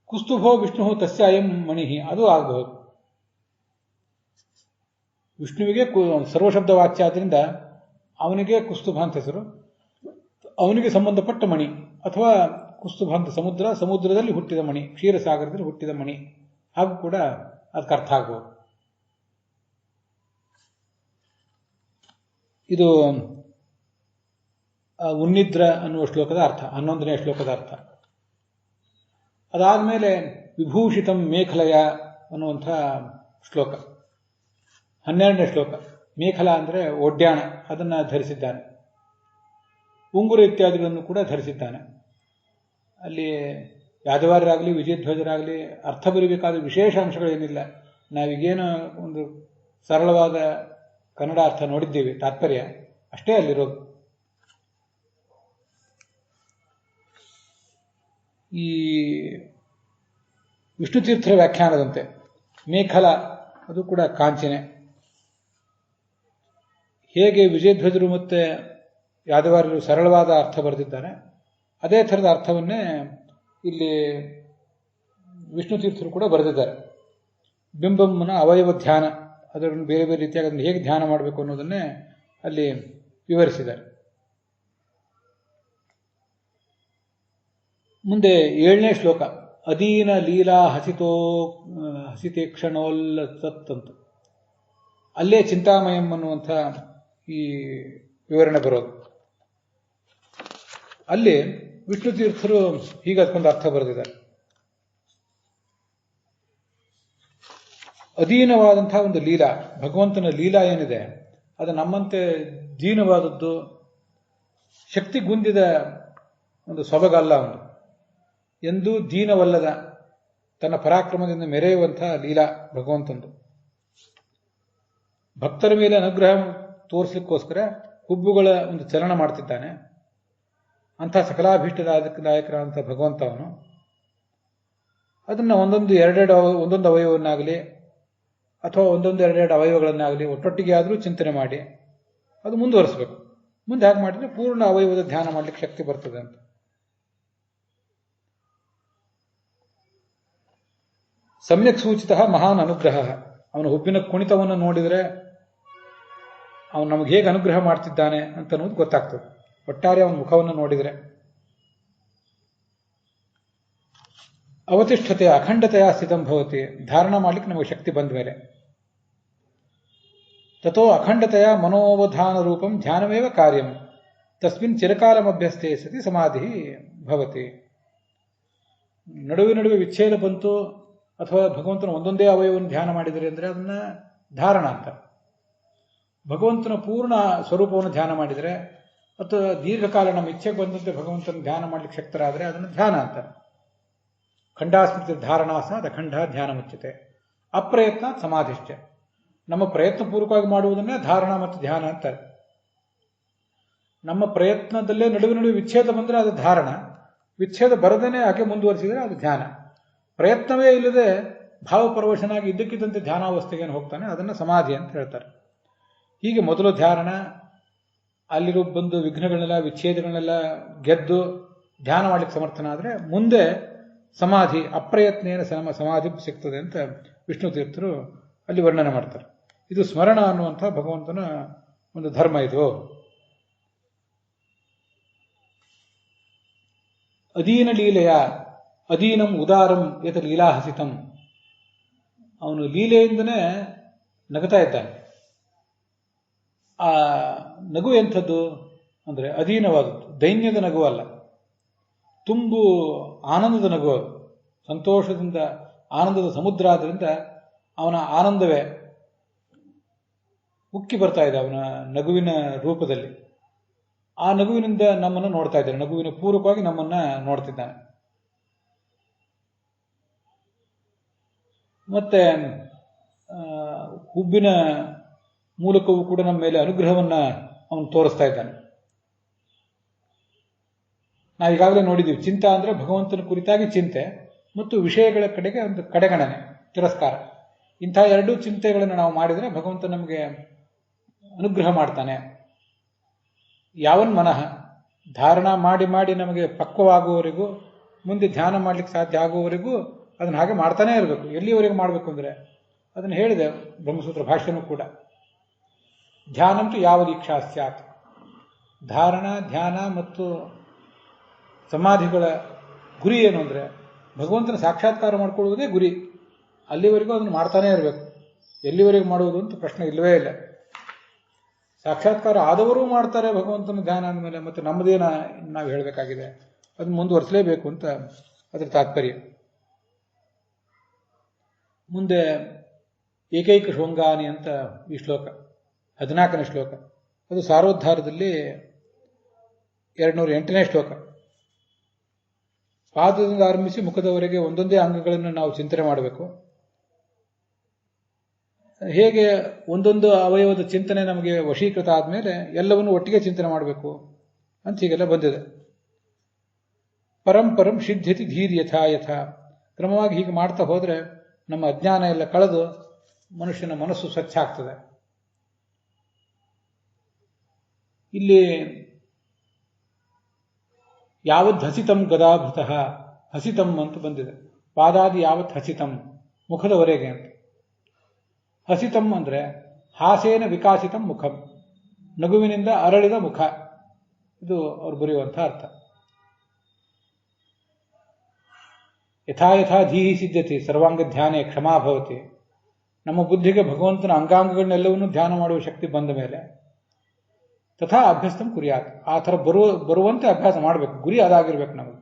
ಕುಸ್ತುಭೋ ವಿಷ್ಣು ತಸ್ಯ ಅಯಂ ಮಣಿ, ಅದು ಆಗಬಹುದು. ವಿಷ್ಣುವಿಗೆ ಸರ್ವಶಬ್ದ ವಾಚ್ಯ ಆದ್ರಿಂದ ಅವನಿಗೆ ಕುಸ್ತುಭ ಅಂತ ಹೆಸರು, ಅವನಿಗೆ ಸಂಬಂಧಪಟ್ಟ ಮಣಿ. ಅಥವಾ ಕುಸ್ತುಭ ಅಂತ ಸಮುದ್ರದಲ್ಲಿ ಹುಟ್ಟಿದ ಮಣಿ, ಕ್ಷೀರಸಾಗರದಲ್ಲಿ ಹುಟ್ಟಿದ ಮಣಿ, ಹಾಗೂ ಕೂಡ ಅದಕ್ಕೆ ಅರ್ಥ ಆಗ್ಬೋದು. ಇದು ಉನ್ನಿದ್ರ ಅನ್ನುವ ಶ್ಲೋಕದ ಅರ್ಥ, 11ನೇ ಶ್ಲೋಕದ ಅರ್ಥ. ಅದಾದ್ಮೇಲೆ ವಿಭೂಷಿತಂ ಮೇಖಲಯ ಅನ್ನುವಂಥ ಶ್ಲೋಕ, 12ನೇ ಶ್ಲೋಕ. ಮೇಖಲ ಅಂದ್ರೆ ಒಡ್ಯಾಣ, ಅದನ್ನ ಧರಿಸಿದ್ದಾನೆ. ಉಂಗುರ ಇತ್ಯಾದಿಗಳನ್ನು ಕೂಡ ಧರಿಸಿದ್ದಾನೆ. ಅಲ್ಲಿ ಯಾದವಾರ್ಯರಾಗಲಿ ವಿಜಯಧ್ವಜರಾಗಲಿ ಅರ್ಥ ಬರೀಬೇಕಾದ ವಿಶೇಷ ಅಂಶಗಳೇನಿಲ್ಲ. ನಾವೀಗೇನು ಒಂದು ಸರಳವಾದ ಕನ್ನಡ ಅರ್ಥ ನೋಡಿದ್ದೀವಿ, ತಾತ್ಪರ್ಯ ಅಷ್ಟೇ ಅಲ್ಲಿರೋದು. ಈ ವಿಷ್ಣು ತೀರ್ಥರ ವ್ಯಾಖ್ಯಾನದಂತೆ ಮೇಖಲ ಅದು ಕೂಡ ಕಾಂಚನೆ, ಹೇಗೆ ವಿಜಯಧ್ವಜರು ಮತ್ತು ಯಾದವಾರ್ಯರು ಸರಳವಾದ ಅರ್ಥ ಬರೆದಿದ್ದಾರೆ, ಅದೇ ಥರದ ಅರ್ಥವನ್ನೇ ಇಲ್ಲಿ ವಿಷ್ಣು ತೀರ್ಥರು ಕೂಡ ಬರೆದಿದ್ದಾರೆ. ಬಿಂಬಮ್ಮನ ಅವಯವ ಧ್ಯಾನ, ಅದನ್ನು ಬೇರೆ ಬೇರೆ ರೀತಿಯಾಗಿ ಅದನ್ನು ಹೇಗೆ ಧ್ಯಾನ ಮಾಡಬೇಕು ಅನ್ನೋದನ್ನೇ ಅಲ್ಲಿ ವಿವರಿಸಿದ್ದಾರೆ. ಮುಂದೆ 7ನೇ ಶ್ಲೋಕ, ಅಧೀನ ಲೀಲಾ ಹಸಿತೇಕ್ಷಣೋಲ್ಲತಂತು. ಅಲ್ಲೇ ಚಿಂತಾಮಯಂ ಅನ್ನುವಂಥ ಈ ವಿವರಣೆ ಬರೋದು. ಅಲ್ಲಿ ವಿಷ್ಣು ತೀರ್ಥರು ಹೀಗೆ ಅದಕ್ಕೊಂದು ಅರ್ಥ ಬರೆದಿದ್ದಾರೆ. ಅಧೀನವಾದಂತಹ ಒಂದು ಲೀಲಾ, ಭಗವಂತನ ಲೀಲಾ ಏನಿದೆ ಅದು ನಮ್ಮಂತೆ ದೀನವಾದದ್ದು, ಶಕ್ತಿಗುಂದಿದ ಒಂದು ಸೊಬಗಲ್ಲ. ಒಂದು ಎಂದೂ ದೀನವಲ್ಲದ ತನ್ನ ಪರಾಕ್ರಮದಿಂದ ಮೆರೆಯುವಂತಹ ಲೀಲಾ ಭಗವಂತಂದು. ಭಕ್ತರ ಮೇಲೆ ಅನುಗ್ರಹ ತೋರಿಸಲಿಕ್ಕೋಸ್ಕರ ಹುಬ್ಬುಗಳ ಒಂದು ಚಲನ ಮಾಡ್ತಿದ್ದಾನೆ. ಅಂಥ ಸಕಲಾಭೀಷ್ಟದಾಯಕರಾದಂಥ ಭಗವಂತವನು ಅದನ್ನು ಒಂದೊಂದು ಅವಯವನ್ನಾಗಲಿ ಅಥವಾ ಎರಡೆರಡು ಅವಯವಗಳನ್ನಾಗಲಿ ಒಟ್ಟೊಟ್ಟಿಗೆ ಆದರೂ ಚಿಂತನೆ ಮಾಡಿ ಅದು ಮುಂದುವರಿಸಬೇಕು. ಮುಂದೆ ಹಾಗೆ ಮಾಡಿದ್ರೆ ಪೂರ್ಣ ಅವಯವದ ಧ್ಯಾನ ಮಾಡಲಿಕ್ಕೆ ಶಕ್ತಿ ಬರ್ತದೆ ಅಂತ. ಸಮ್ಯಕ್ ಸೂಚಿತ ಮಹಾನ್ ಅನುಗ್ರಹ. ಅವನ ಹುಬ್ಬಿನ ಕುಣಿತವನ್ನು ನೋಡಿದರೆ ಅವನು ನಮಗೆ ಹೇಗೆ ಅನುಗ್ರಹ ಮಾಡ್ತಿದ್ದಾನೆ ಅಂತ ಅನ್ನೋದು ಗೊತ್ತಾಗ್ತದೆ, ಒಟ್ಟಾರೆ ಅವನ ಮುಖವನ್ನು ನೋಡಿದರೆ. ಅವತಿಷ್ಠತೆ ಅಖಂಡತೆಯ ಸ್ಥಿತಂ ಭವತಿ. ಧಾರಣ ಮಾಡಲಿಕ್ಕೆ ನಮಗೆ ಶಕ್ತಿ ಬಂದ ಮೇಲೆ ತಥೋ ಅಖಂಡತೆಯ ಮನೋವಧಾನ ರೂಪಂ ಧ್ಯಾನಮೇವ ಕಾರ್ಯಂ ತಸ್ಮಿನ್ ಚಿರಕಾಲಮಭ್ಯಸ್ತೆ ಸತಿ ಸಮಾಧಿ ಭವತಿ. ನಡುವೆ ವಿಚ್ಛೇದ ಬಂತು ಅಥವಾ ಭಗವಂತನ ಒಂದೊಂದೇ ಅವಯವನ್ನು ಧ್ಯಾನ ಮಾಡಿದರೆ ಅಂದರೆ ಅದನ್ನ ಧಾರಣ ಅಂತ. ಭಗವಂತನ ಪೂರ್ಣ ಸ್ವರೂಪವನ್ನು ಧ್ಯಾನ ಮಾಡಿದರೆ ಅಥವಾ ದೀರ್ಘಕಾಲ ನಮ್ಮ ಇಚ್ಛೆಗೆ ಬಂದಂತೆ ಭಗವಂತನ ಧ್ಯಾನ ಮಾಡಲಿಕ್ಕೆ ಶಕ್ತರಾದರೆ ಅದನ್ನು ಧ್ಯಾನ ಅಂತ. ಖಂಡಾಸ್ಮೃತಿ ಧಾರಣಾಸ ಅಖಂಡ ಧ್ಯಾನ ಮುಚ್ಯತೆ. ಅಪ್ರಯತ್ನ ಸಮಾಧಿಶ್ಚ. ನಮ್ಮ ಪ್ರಯತ್ನಪೂರ್ವಕವಾಗಿ ಮಾಡುವುದನ್ನೇ ಧಾರಣ ಮತ್ತು ಧ್ಯಾನ ಅಂತಾರೆ. ನಮ್ಮ ಪ್ರಯತ್ನದಲ್ಲೇ ನಡುವೆ ವಿಚ್ಛೇದ ಬಂದರೆ ಅದು ಧಾರಣ, ವಿಚ್ಛೇದ ಬರದೇನೆ ಹಾಗೆ ಮುಂದುವರಿಸಿದರೆ ಅದು ಧ್ಯಾನ. ಪ್ರಯತ್ನವೇ ಇಲ್ಲದೆ ಭಾವಪರವಶನಾಗಿ ಇದ್ದಕ್ಕಿದ್ದಂತೆ ಧ್ಯಾನಾವಸ್ಥೆಗೆ ಹೋಗ್ತಾನೆ, ಅದನ್ನು ಸಮಾಧಿ ಅಂತ ಹೇಳ್ತಾರೆ. ಹೀಗೆ ಮೊದಲು ಧ್ಯಾನ, ಅಲ್ಲಿರೋ ಬಂದು ವಿಘ್ನಗಳನ್ನೆಲ್ಲ ವಿಚ್ಛೇದಗಳನ್ನೆಲ್ಲ ಗೆದ್ದು ಧ್ಯಾನ ಮಾಡಲಿಕ್ಕೆ ಸಮರ್ಥನಾದರೆ ಮುಂದೆ ಸಮಾಧಿ, ಅಪ್ರಯತ್ನೇನ ಸಮಾಧಿ ಸಿಗ್ತದೆ ಅಂತ ವಿಷ್ಣು ತೀರ್ಥರು ಅಲ್ಲಿ ವರ್ಣನೆ ಮಾಡ್ತಾರೆ. ಇದು ಸ್ಮರಣ ಅನ್ನುವಂಥ ಭಗವಂತನ ಒಂದು ಧರ್ಮ. ಇದು ಅಧೀನ ಲೀಲೆಯ ಅಧೀನಂ ಉದಾರಂ ಏತ ಲೀಲಾಹಸಿತಂ. ಅವನು ಲೀಲೆಯಿಂದನೇ ನಗುತ್ತಾ ಇದ್ದಾನೆ. ಆ ನಗು ಎಂಥದ್ದು ಅಂದರೆ ಅಧೀನವಾದದ್ದು, ದೈನ್ಯದ ನಗು ಅಲ್ಲ, ತುಂಬು ಆನಂದದ ನಗು. ಅದು ಸಂತೋಷದಿಂದ ಆನಂದದ ಸಮುದ್ರ ಆದ್ದರಿಂದ ಅವನ ಆನಂದವೇ ಉಕ್ಕಿ ಬರ್ತಾ ಇದೆ ಅವನ ನಗುವಿನ ರೂಪದಲ್ಲಿ. ಆ ನಗುವಿನಿಂದ ನಮ್ಮನ್ನು ನೋಡ್ತಾ ಇದ್ದಾನೆ, ನಗುವಿನ ಪೂರ್ವಕವಾಗಿ ನಮ್ಮನ್ನ ನೋಡ್ತಿದ್ದಾನೆ. ಮತ್ತೆ ಹುಬ್ಬಿನ ಮೂಲಕವೂ ಕೂಡ ನಮ್ಮ ಮೇಲೆ ಅನುಗ್ರಹವನ್ನ ಅವನು ತೋರಿಸ್ತಾ ಇದ್ದಾನೆ. ನಾವೀಗಾಗಲೇ ನೋಡಿದ್ದೀವಿ, ಚಿಂತ ಅಂದರೆ ಭಗವಂತನ ಕುರಿತಾಗಿ ಚಿಂತೆ ಮತ್ತು ವಿಷಯಗಳ ಕಡೆಗೆ ಒಂದು ಕಡೆಗಣನೆ, ತಿರಸ್ಕಾರ. ಇಂಥ ಎರಡೂ ಚಿಂತೆಗಳನ್ನು ನಾವು ಮಾಡಿದರೆ ಭಗವಂತ ನಮಗೆ ಅನುಗ್ರಹ ಮಾಡ್ತಾನೆ. ಯಾವನ್ ಮನಃ ಧಾರಣ ಮಾಡಿ ನಮಗೆ ಪಕ್ವವಾಗುವವರೆಗೂ, ಮುಂದೆ ಧ್ಯಾನ ಮಾಡಲಿಕ್ಕೆ ಸಾಧ್ಯ ಆಗುವವರೆಗೂ ಅದನ್ನು ಹಾಗೆ ಮಾಡ್ತಾನೇ ಇರಬೇಕು. ಎಲ್ಲಿವರೆಗೂ ಮಾಡಬೇಕು ಅಂದರೆ ಅದನ್ನು ಹೇಳಿದೆ ಬ್ರಹ್ಮಸೂತ್ರ ಭಾಷ್ಯನೂ ಕೂಡ. ಧ್ಯಾನಂತೂ ಯಾವ ದೀಕ್ಷಾ ಸ್ಯಾತ್. ಧಾರಣ, ಧ್ಯಾನ ಮತ್ತು ಸಮಾಧಿಗಳ ಗುರಿ ಏನು ಅಂದರೆ ಭಗವಂತನ ಸಾಕ್ಷಾತ್ಕಾರ ಮಾಡಿಕೊಳ್ಳುವುದೇ ಗುರಿ. ಅಲ್ಲಿವರೆಗೂ ಅದನ್ನು ಮಾಡ್ತಾನೇ ಇರಬೇಕು. ಎಲ್ಲಿವರೆಗೂ ಮಾಡುವುದು ಅಂತ ಪ್ರಶ್ನೆ ಇಲ್ಲವೇ ಇಲ್ಲ. ಸಾಕ್ಷಾತ್ಕಾರ ಆದವರೂ ಮಾಡ್ತಾರೆ ಭಗವಂತನ ಧ್ಯಾನ ಅಂದಮೇಲೆ, ಮತ್ತೆ ನಮ್ಮದೇನ ನಾವು ಹೇಳಬೇಕಾಗಿದೆ, ಅದನ್ನು ಮುಂದುವರಿಸಲೇಬೇಕು ಅಂತ ಅದರ ತಾತ್ಪರ್ಯ. ಮುಂದೆ ಏಕೈಕ ಶೃಂಗಾನಿ ಅಂತ ಈ ಶ್ಲೋಕ, 14ನೇ ಶ್ಲೋಕ. ಅದು ಸಾರೋದ್ಧಾರದಲ್ಲಿ 208ನೇ ಶ್ಲೋಕ. ಪಾದದಿಂದ ಆರಂಭಿಸಿ ಮುಖದವರೆಗೆ ಒಂದೊಂದೇ ಅಂಗಗಳನ್ನು ನಾವು ಚಿಂತನೆ ಮಾಡಬೇಕು. ಹೇಗೆ ಒಂದೊಂದು ಅವಯವದ ಚಿಂತನೆ ನಮಗೆ ವಶೀಕೃತ ಆದಮೇಲೆ ಎಲ್ಲವನ್ನು ಒಟ್ಟಿಗೆ ಚಿಂತನೆ ಮಾಡಬೇಕು ಅಂತ ಹೀಗೆಲ್ಲ ಬಂದಿದೆ. ಪರಂ ಸಿದ್ಧತಿ ಧೀರ್ ಯಥಾ ಯಥಾ. ಕ್ರಮವಾಗಿ ಹೀಗೆ ಮಾಡ್ತಾ ಹೋದರೆ ನಮ್ಮ ಅಜ್ಞಾನ ಎಲ್ಲ ಕಳೆದು ಮನುಷ್ಯನ ಮನಸ್ಸು ಸ್ವಚ್ಛ ಆಗ್ತದೆ. ಇಲ್ಲಿ ಯಾವದ್ ಹಸಿತಂ ಗದಾಭೃತಃ, ಹಸಿತಂ ಅಂತ ಬಂದಿದೆ. ಪಾದಾದಿ ಯಾವತ್ ಹಸಿತಂ, ಮುಖದವರೆಗೆ ಅಂತ. ಹಸಿತಂ ಅಂದ್ರೆ ಹಾಸೇನ ವಿಕಾಸಿತಂ ಮುಖಂ, ನಗುವಿನಿಂದ ಅರಳಿದ ಮುಖ. ಇದು ಅವ್ರು ಬರೆಯುವಂಥ ಅರ್ಥ. ಯಥಾ ಯಥಾ ಧೀಹಿ ಸಿದ್ಧತೆ ಸರ್ವಾಂಗ ಧ್ಯಾನೇ ಕ್ಷಮಾ ಭವತಿ. ನಮ್ಮ ಬುದ್ಧಿಗೆ ಭಗವಂತನ ಅಂಗಾಂಗಗಳನ್ನೆಲ್ಲವನ್ನೂ ಧ್ಯಾನ ಮಾಡುವ ಶಕ್ತಿ ಬಂದ ಮೇಲೆ ತಥಾ ಅಭ್ಯಸ್ತಂ ಕುರಿಯಾತ್, ಆ ಥರ ಬರುವಂತೆ ಅಭ್ಯಾಸ ಮಾಡಬೇಕು. ಗುರಿ ಅದಾಗಿರ್ಬೇಕು ನಮಗೆ.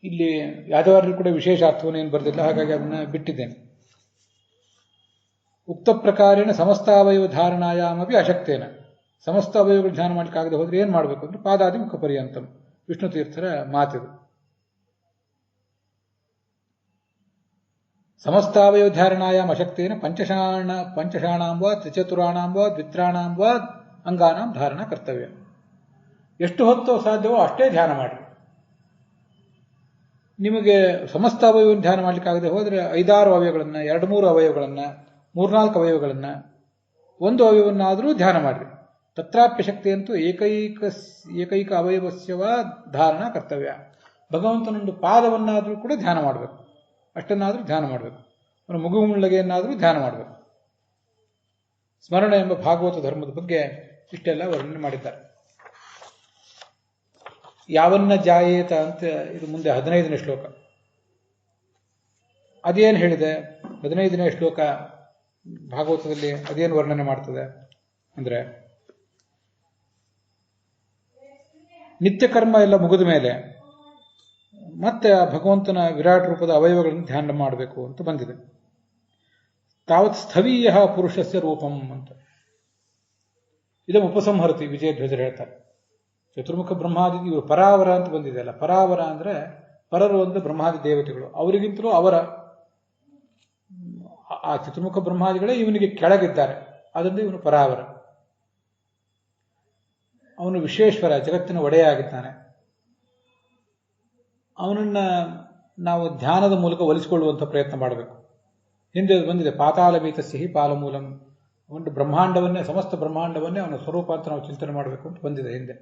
ಇಲ್ಲಿ ಯಾದವಾರ್ಯರು ಕೂಡ ವಿಶೇಷ ಅರ್ಥವನ್ನು ಏನು ಬರೆದಿಲ್ಲ, ಹಾಗಾಗಿ ಅದನ್ನು ಬಿಟ್ಟಿದ್ದೇನೆ. ಉಕ್ತ ಪ್ರಕಾರೇಣ ಸಮಸ್ತ ಅವಯವ ಧಾರಣಾಯಾಮಪಿ ಅಶಕ್ತೇನ, ಸಮಸ್ತ ಅವಯವಗಳು ಧ್ಯಾನ ಮಾಡಲಿಕ್ಕಾಗದೆ ಹೋದ್ರೆ ಏನು ಮಾಡಬೇಕು ಅಂದ್ರೆ ಪಾದಾದಿ ಮುಖ ಪರ್ಯಂತಂ, ವಿಷ್ಣು ತೀರ್ಥರ ಮಾತಿದು. ಸಮಸ್ತಾವಯವ ಧಾರಣಾಯಾಮ ಅಶಕ್ತೇನ ಪಂಚಷಾಣಾಂ ವಾ ತ್ರಿಚತುರಾಣಾಂ ವಾ ದ್ವಿತ್ರಾಣಾಂ ವಾ ಅಂಗಾನಾಂ ಧಾರಣ ಕರ್ತವ್ಯ. ಎಷ್ಟು ಹೊತ್ತು ಸಾಧ್ಯವೋ ಅಷ್ಟೇ ಧ್ಯಾನ ಮಾಡಿ. ನಿಮಗೆ ಸಮಸ್ತ ಅವಯವವನ್ನು ಧ್ಯಾನ ಮಾಡಲಿಕ್ಕಾಗದೆ ಹೋದರೆ 5-6 ಅವಯವಗಳನ್ನು, 2-3 ಅವಯವಗಳನ್ನು, 3-4 ಅವಯವಗಳನ್ನು, ಒಂದು ಅವಯವನ್ನಾದರೂ ಧ್ಯಾನ ಮಾಡಿರಿ. ತತ್ರಾಪ್ಯಶಕ್ತಿ ಅಂತೂ ಏಕೈಕ ಅವಯವಸ್ಯವ ಧಾರಣ ಕರ್ತವ್ಯ. ಭಗವಂತನೊಂದು ಪಾದವನ್ನಾದರೂ ಕೂಡ ಧ್ಯಾನ ಮಾಡಬೇಕು, ಅಷ್ಟನ್ನಾದರೂ ಧ್ಯಾನ ಮಾಡಬೇಕು. ಅವನ ಮುಗುಮುಳ್ಳಗೆಯನ್ನಾದರೂ ಧ್ಯಾನ ಮಾಡಬೇಕು. ಸ್ಮರಣ ಎಂಬ ಭಾಗವತ ಧರ್ಮದ ಬಗ್ಗೆ ಇಷ್ಟೆಲ್ಲ ವರ್ಣನೆ ಮಾಡಿದ್ದಾರೆ. ಯಾವನ್ನ ಜಾಯೇತ ಅಂತ ಇದು ಮುಂದೆ 15ನೇ ಶ್ಲೋಕ. ಅದೇನು ಹೇಳಿದೆ? 15ನೇ ಶ್ಲೋಕ ಭಾಗವತದಲ್ಲಿ ಅದೇನು ವರ್ಣನೆ ಮಾಡ್ತದೆ ಅಂದ್ರೆ, ನಿತ್ಯಕರ್ಮ ಎಲ್ಲ ಮುಗಿದ ಮೇಲೆ ಮತ್ತೆ ಆ ಭಗವಂತನ ವಿರಾಟ್ ರೂಪದ ಅವಯವಗಳನ್ನು ಧ್ಯಾನ ಮಾಡಬೇಕು ಅಂತ ಬಂದಿದೆ. ತಾವತ್ ಸ್ಥವೀಯ ಪುರುಷಸ್ಯ ರೂಪಂ ಅಂತ ಇದನ್ನು ಉಪಸಂಹರತಿ ವಿಜಯಧ್ವಜರು ಹೇಳ್ತಾರೆ. ಚತುರ್ಮುಖ ಬ್ರಹ್ಮಾದಿ ಇವರು ಪರಾವರ ಅಂತ ಬಂದಿದೆ ಅಲ್ಲ. ಪರಾವರ ಅಂದ್ರೆ ಪರರು ಅಂದ್ರೆ ಬ್ರಹ್ಮಾದಿ ದೇವತೆಗಳು, ಅವರಿಗಿಂತಲೂ ಅವರ ಆ ಚತುರ್ಮುಖ ಬ್ರಹ್ಮಾದಿಗಳೇ ಇವನಿಗೆ ಕೆಳಗಿದ್ದಾರೆ. ಅದರಿಂದ ಇವನು ಪರಾವರ. ಅವನು ವಿಶ್ವೇಶ್ವರ, ಜಗತ್ತಿನ ಒಡೆಯಾಗಿದ್ದಾನೆ. ಅವನನ್ನ ನಾವು ಧ್ಯಾನದ ಮೂಲಕ ಒಲಿಸಿಕೊಳ್ಳುವಂಥ ಪ್ರಯತ್ನ ಮಾಡಬೇಕು. ಹಿಂದೆ ಬಂದಿದೆ ಪಾತಾಳಭೀತಸ್ಯ ಹಿ ಪಾಲಮೂಲಂ. ಒಂದು ಬ್ರಹ್ಮಾಂಡವನ್ನೇ, ಸಮಸ್ತ ಬ್ರಹ್ಮಾಂಡವನ್ನೇ ಅವನ ಸ್ವರೂಪ ಅಂತ ನಾವು ಚಿಂತನೆ ಮಾಡಬೇಕು ಅಂತ ಬಂದಿದೆ ಹಿಂದೆ.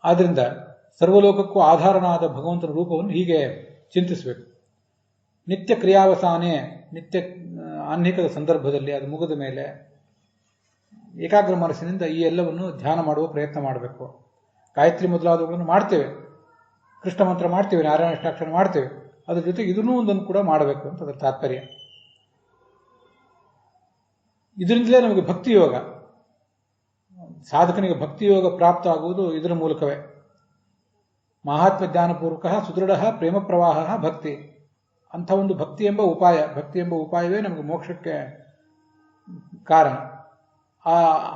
ಆದ್ದರಿಂದ ಸರ್ವಲೋಕಕ್ಕೂ ಆಧಾರನಾದ ಭಗವಂತನ ರೂಪವನ್ನು ಹೀಗೆ ಚಿಂತಿಸಬೇಕು. ನಿತ್ಯ ಕ್ರಿಯಾವಸಾನೆ, ನಿತ್ಯ ಆಹ್ನಿಕದ ಸಂದರ್ಭದಲ್ಲಿ ಅದು ಮುಗಿದ ಮೇಲೆ ಏಕಾಗ್ರ ಮನಸ್ಸಿನಿಂದ ಈ ಎಲ್ಲವನ್ನು ಧ್ಯಾನ ಮಾಡುವ ಪ್ರಯತ್ನ ಮಾಡಬೇಕು. ಗಾಯತ್ರಿ ಮೊದಲಾದವುಗಳನ್ನು ಮಾಡ್ತೇವೆ, ಕೃಷ್ಣ ಮಂತ್ರ ಮಾಡ್ತೇವೆ, ನಾರಾಯಣ ಅಷ್ಟಾಕ್ಷರ ಮಾಡ್ತೇವೆ. ಅದ್ರ ಜೊತೆಗೆ ಇದನ್ನೂ ಒಂದನ್ನು ಕೂಡ ಮಾಡಬೇಕು ಅಂತ ಅದರ ತಾತ್ಪರ್ಯ. ಇದರಿಂದಲೇ ನಮಗೆ ಭಕ್ತಿಯೋಗ, ಸಾಧಕನಿಗೆ ಭಕ್ತಿಯೋಗ ಪ್ರಾಪ್ತ ಆಗುವುದು ಇದರ ಮೂಲಕವೇ. ಮಹಾತ್ಮ ಜ್ಞಾನಪೂರ್ವಕ ಸುದೃಢ ಪ್ರೇಮ ಪ್ರವಾಹ ಭಕ್ತಿ. ಅಂಥ ಒಂದು ಭಕ್ತಿ ಎಂಬ ಉಪಾಯವೇ ನಮಗೆ ಮೋಕ್ಷಕ್ಕೆ ಕಾರಣ.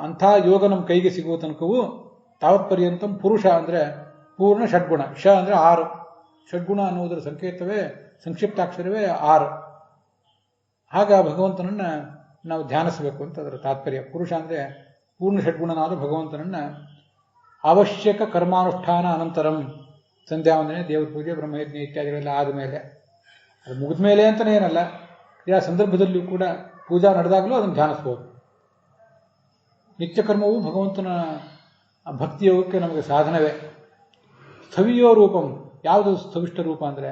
ಅಂಥ ಯೋಗ ನಮ್ಮ ಕೈಗೆ ಸಿಗುವ ತನಕವೂ ತಾವತ್ಪರ್ಯಂತಂ ಪುರುಷ ಅಂದರೆ ಪೂರ್ಣ ಷಡ್ಗುಣ. ಅಂದರೆ 6. ಷಡ್ಗುಣ ಅನ್ನುವುದರ ಸಂಕೇತವೇ, ಸಂಕ್ಷಿಪ್ತಾಕ್ಷರವೇ 6. ಆಗ ಭಗವಂತನನ್ನ ನಾವು ಧ್ಯಾನಿಸಬೇಕು ಅಂತ ಅದರ ತಾತ್ಪರ್ಯ. ಪುರುಷ ಅಂದರೆ ಪೂರ್ಣ ಷಡ್ಗುಣನಾದ ಭಗವಂತನನ್ನ ಅವಶ್ಯಕ ಕರ್ಮಾನುಷ್ಠಾನ ಅನಂತರಂ, ಸಂಧ್ಯಾವಂದನೆ, ದೇವರ ಪೂಜೆ, ಬ್ರಹ್ಮಯಜ್ಞ ಇತ್ಯಾದಿಗಳೆಲ್ಲ ಆದಮೇಲೆ, ಅದು ಮುಗಿದ ಮೇಲೆ ಅಂತಲೇ ಏನಲ್ಲ, ಯಾವ ಸಂದರ್ಭದಲ್ಲಿಯೂ ಕೂಡ ಪೂಜಾ ನಡೆದಾಗಲೂ ಅದನ್ನು ಧ್ಯಾನಿಸ್ಬೋದು. ನಿತ್ಯಕರ್ಮವು ಭಗವಂತನ ಭಕ್ತಿಯೋಗಕ್ಕೆ ನಮಗೆ ಸಾಧನವೇ. ಸ್ಥವಿಯೋ ರೂಪಂ, ಯಾವುದು ಸ್ಥವಿಷ್ಟ ರೂಪ ಅಂದರೆ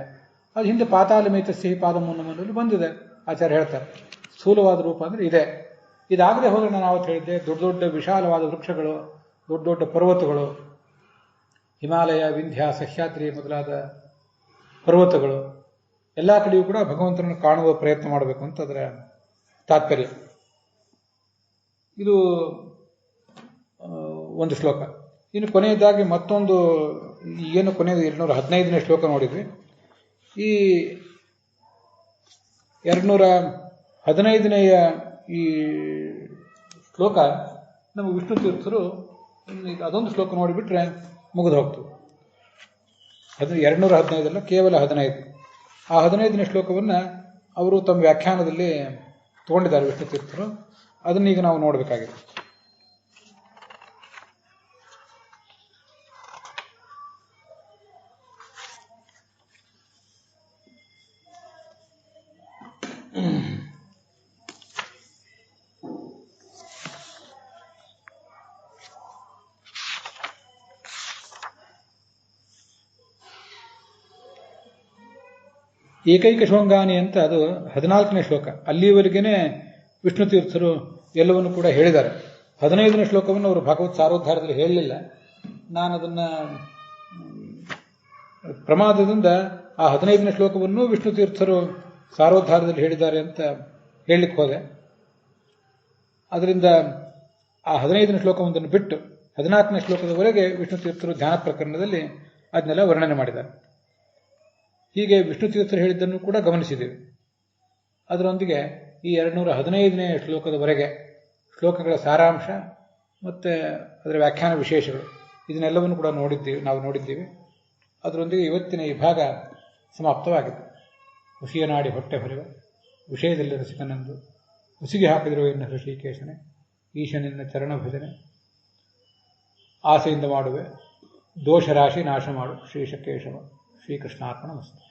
ಅದು ಹಿಂದೆ ಪಾತಾಳಮೇತಸ್ಯ ಹಿ ಪಾದಮೂಲಮಲ್ಲಿ ಬಂದಿದೆ. ಆಚಾರ್ಯ ಹೇಳ್ತಾರೆ ಸ್ಥೂಲವಾದ ರೂಪ ಅಂದರೆ ಇದೆ. ಇದಾಗದೆ ಹೋದರೆ ನಾನು ಆವತ್ತು ಹೇಳಿದ್ದೆ, ದೊಡ್ಡ ದೊಡ್ಡ ವಿಶಾಲವಾದ ವೃಕ್ಷಗಳು, ದೊಡ್ಡ ದೊಡ್ಡ ಪರ್ವತಗಳು, ಹಿಮಾಲಯ, ವಿಂಧ್ಯ, ಸಹ್ಯಾದ್ರಿ ಮೊದಲಾದ ಪರ್ವತಗಳು ಎಲ್ಲ ಕಡೆಯೂ ಕೂಡ ಭಗವಂತನನ್ನು ಕಾಣುವ ಪ್ರಯತ್ನ ಮಾಡಬೇಕು ಅಂತ ಅದರ ತಾತ್ಪರ್ಯ. ಇದು ಒಂದು ಶ್ಲೋಕ. ಇನ್ನು ಕೊನೆಯದಾಗಿ ಮತ್ತೊಂದು, ಏನು ಕೊನೆಯದು 215ನೇ ಶ್ಲೋಕ ನೋಡಿದ್ವಿ. ಈ 215ನೆಯ ಈ ಶ್ಲೋಕ ನಮ್ಮ ವಿಷ್ಣು ತೀರ್ಥರು ಅದೊಂದು ಶ್ಲೋಕ ನೋಡಿಬಿಟ್ರೆ ಮುಗಿದು ಹೋಗ್ತದೆ. ಅದು 215 ಕೇವಲ 15. ಆ 15ನೇ ಶ್ಲೋಕವನ್ನು ಅವರು ತಮ್ಮ ವ್ಯಾಖ್ಯಾನದಲ್ಲಿ ತಗೊಂಡಿದ್ದಾರೆ ವಿಷ್ಣು ತೀರ್ಥರು. ಅದನ್ನೀಗ ನಾವು ನೋಡಬೇಕಾಗಿದೆ. ಏಕೈಕ ಶೋಂಗಾನಿ ಅಂತ ಅದು 14ನೇ ಶ್ಲೋಕ. ಅಲ್ಲಿಯವರೆಗೇನೆ ವಿಷ್ಣು ತೀರ್ಥರು ಎಲ್ಲವನ್ನು ಕೂಡ ಹೇಳಿದ್ದಾರೆ. 15ನೇ ಶ್ಲೋಕವನ್ನು ಅವರು ಭಾಗವತ್ ಸಾರೋದ್ಧಾರದಲ್ಲಿ ಹೇಳಲಿಲ್ಲ. ನಾನು ಅದನ್ನ ಪ್ರಮಾದದಿಂದ ಆ 15ನೇ ಶ್ಲೋಕವನ್ನು ವಿಷ್ಣು ತೀರ್ಥರು ಸಾರೋದ್ಧಾರದಲ್ಲಿ ಹೇಳಿದ್ದಾರೆ ಅಂತ ಹೇಳಲಿಕ್ಕೆ ಹೋದೆ. ಅದರಿಂದ ಆ 15ನೇ ಶ್ಲೋಕವೊಂದನ್ನು ಬಿಟ್ಟು 14ನೇ ಶ್ಲೋಕದವರೆಗೆ ವಿಷ್ಣು ತೀರ್ಥರು ಧ್ಯಾನ ಪ್ರಕರಣದಲ್ಲಿ ಅದನ್ನೆಲ್ಲ ವರ್ಣನೆ ಮಾಡಿದ್ದಾರೆ. ಹೀಗೆ ವಿಷ್ಣು ತೀರ್ಥರು ಹೇಳಿದ್ದನ್ನು ಕೂಡ ಗಮನಿಸಿದ್ದೇವೆ. ಅದರೊಂದಿಗೆ ಈ 215ನೇ ಶ್ಲೋಕದವರೆಗೆ ಶ್ಲೋಕಗಳ ಸಾರಾಂಶ ಮತ್ತು ಅದರ ವ್ಯಾಖ್ಯಾನ ವಿಶೇಷಗಳು ಇದನ್ನೆಲ್ಲವನ್ನು ಕೂಡ ನಾವು ನೋಡಿದ್ದೀವಿ. ಅದರೊಂದಿಗೆ ಇವತ್ತಿನ ಈ ಭಾಗ ಸಮಾಪ್ತವಾಗಿದೆ. ಹುಸಿಯ ನಾಡಿ ಹೊಟ್ಟೆ ಹೊರೆವ ವಿಷಯದಲ್ಲಿ ರಸಿಕನಂದು ಹುಸಿಗೆ ಹಾಕಿದಿರುವ ಎನ್ನ ಹೃಷಿಕೇಶನೆ ಈಶನಿನ್ನ ಚರಣ ಭಜನೆ ಆಸೆಯಿಂದ ಮಾಡುವೆ ದೋಷರಾಶಿ ನಾಶ ಮಾಡು ಶ್ರೀಶಕೇಶವ ಶ್ರೀಕೃಷ್ಣಾರ್ಪಣ ಮಸ್ತು.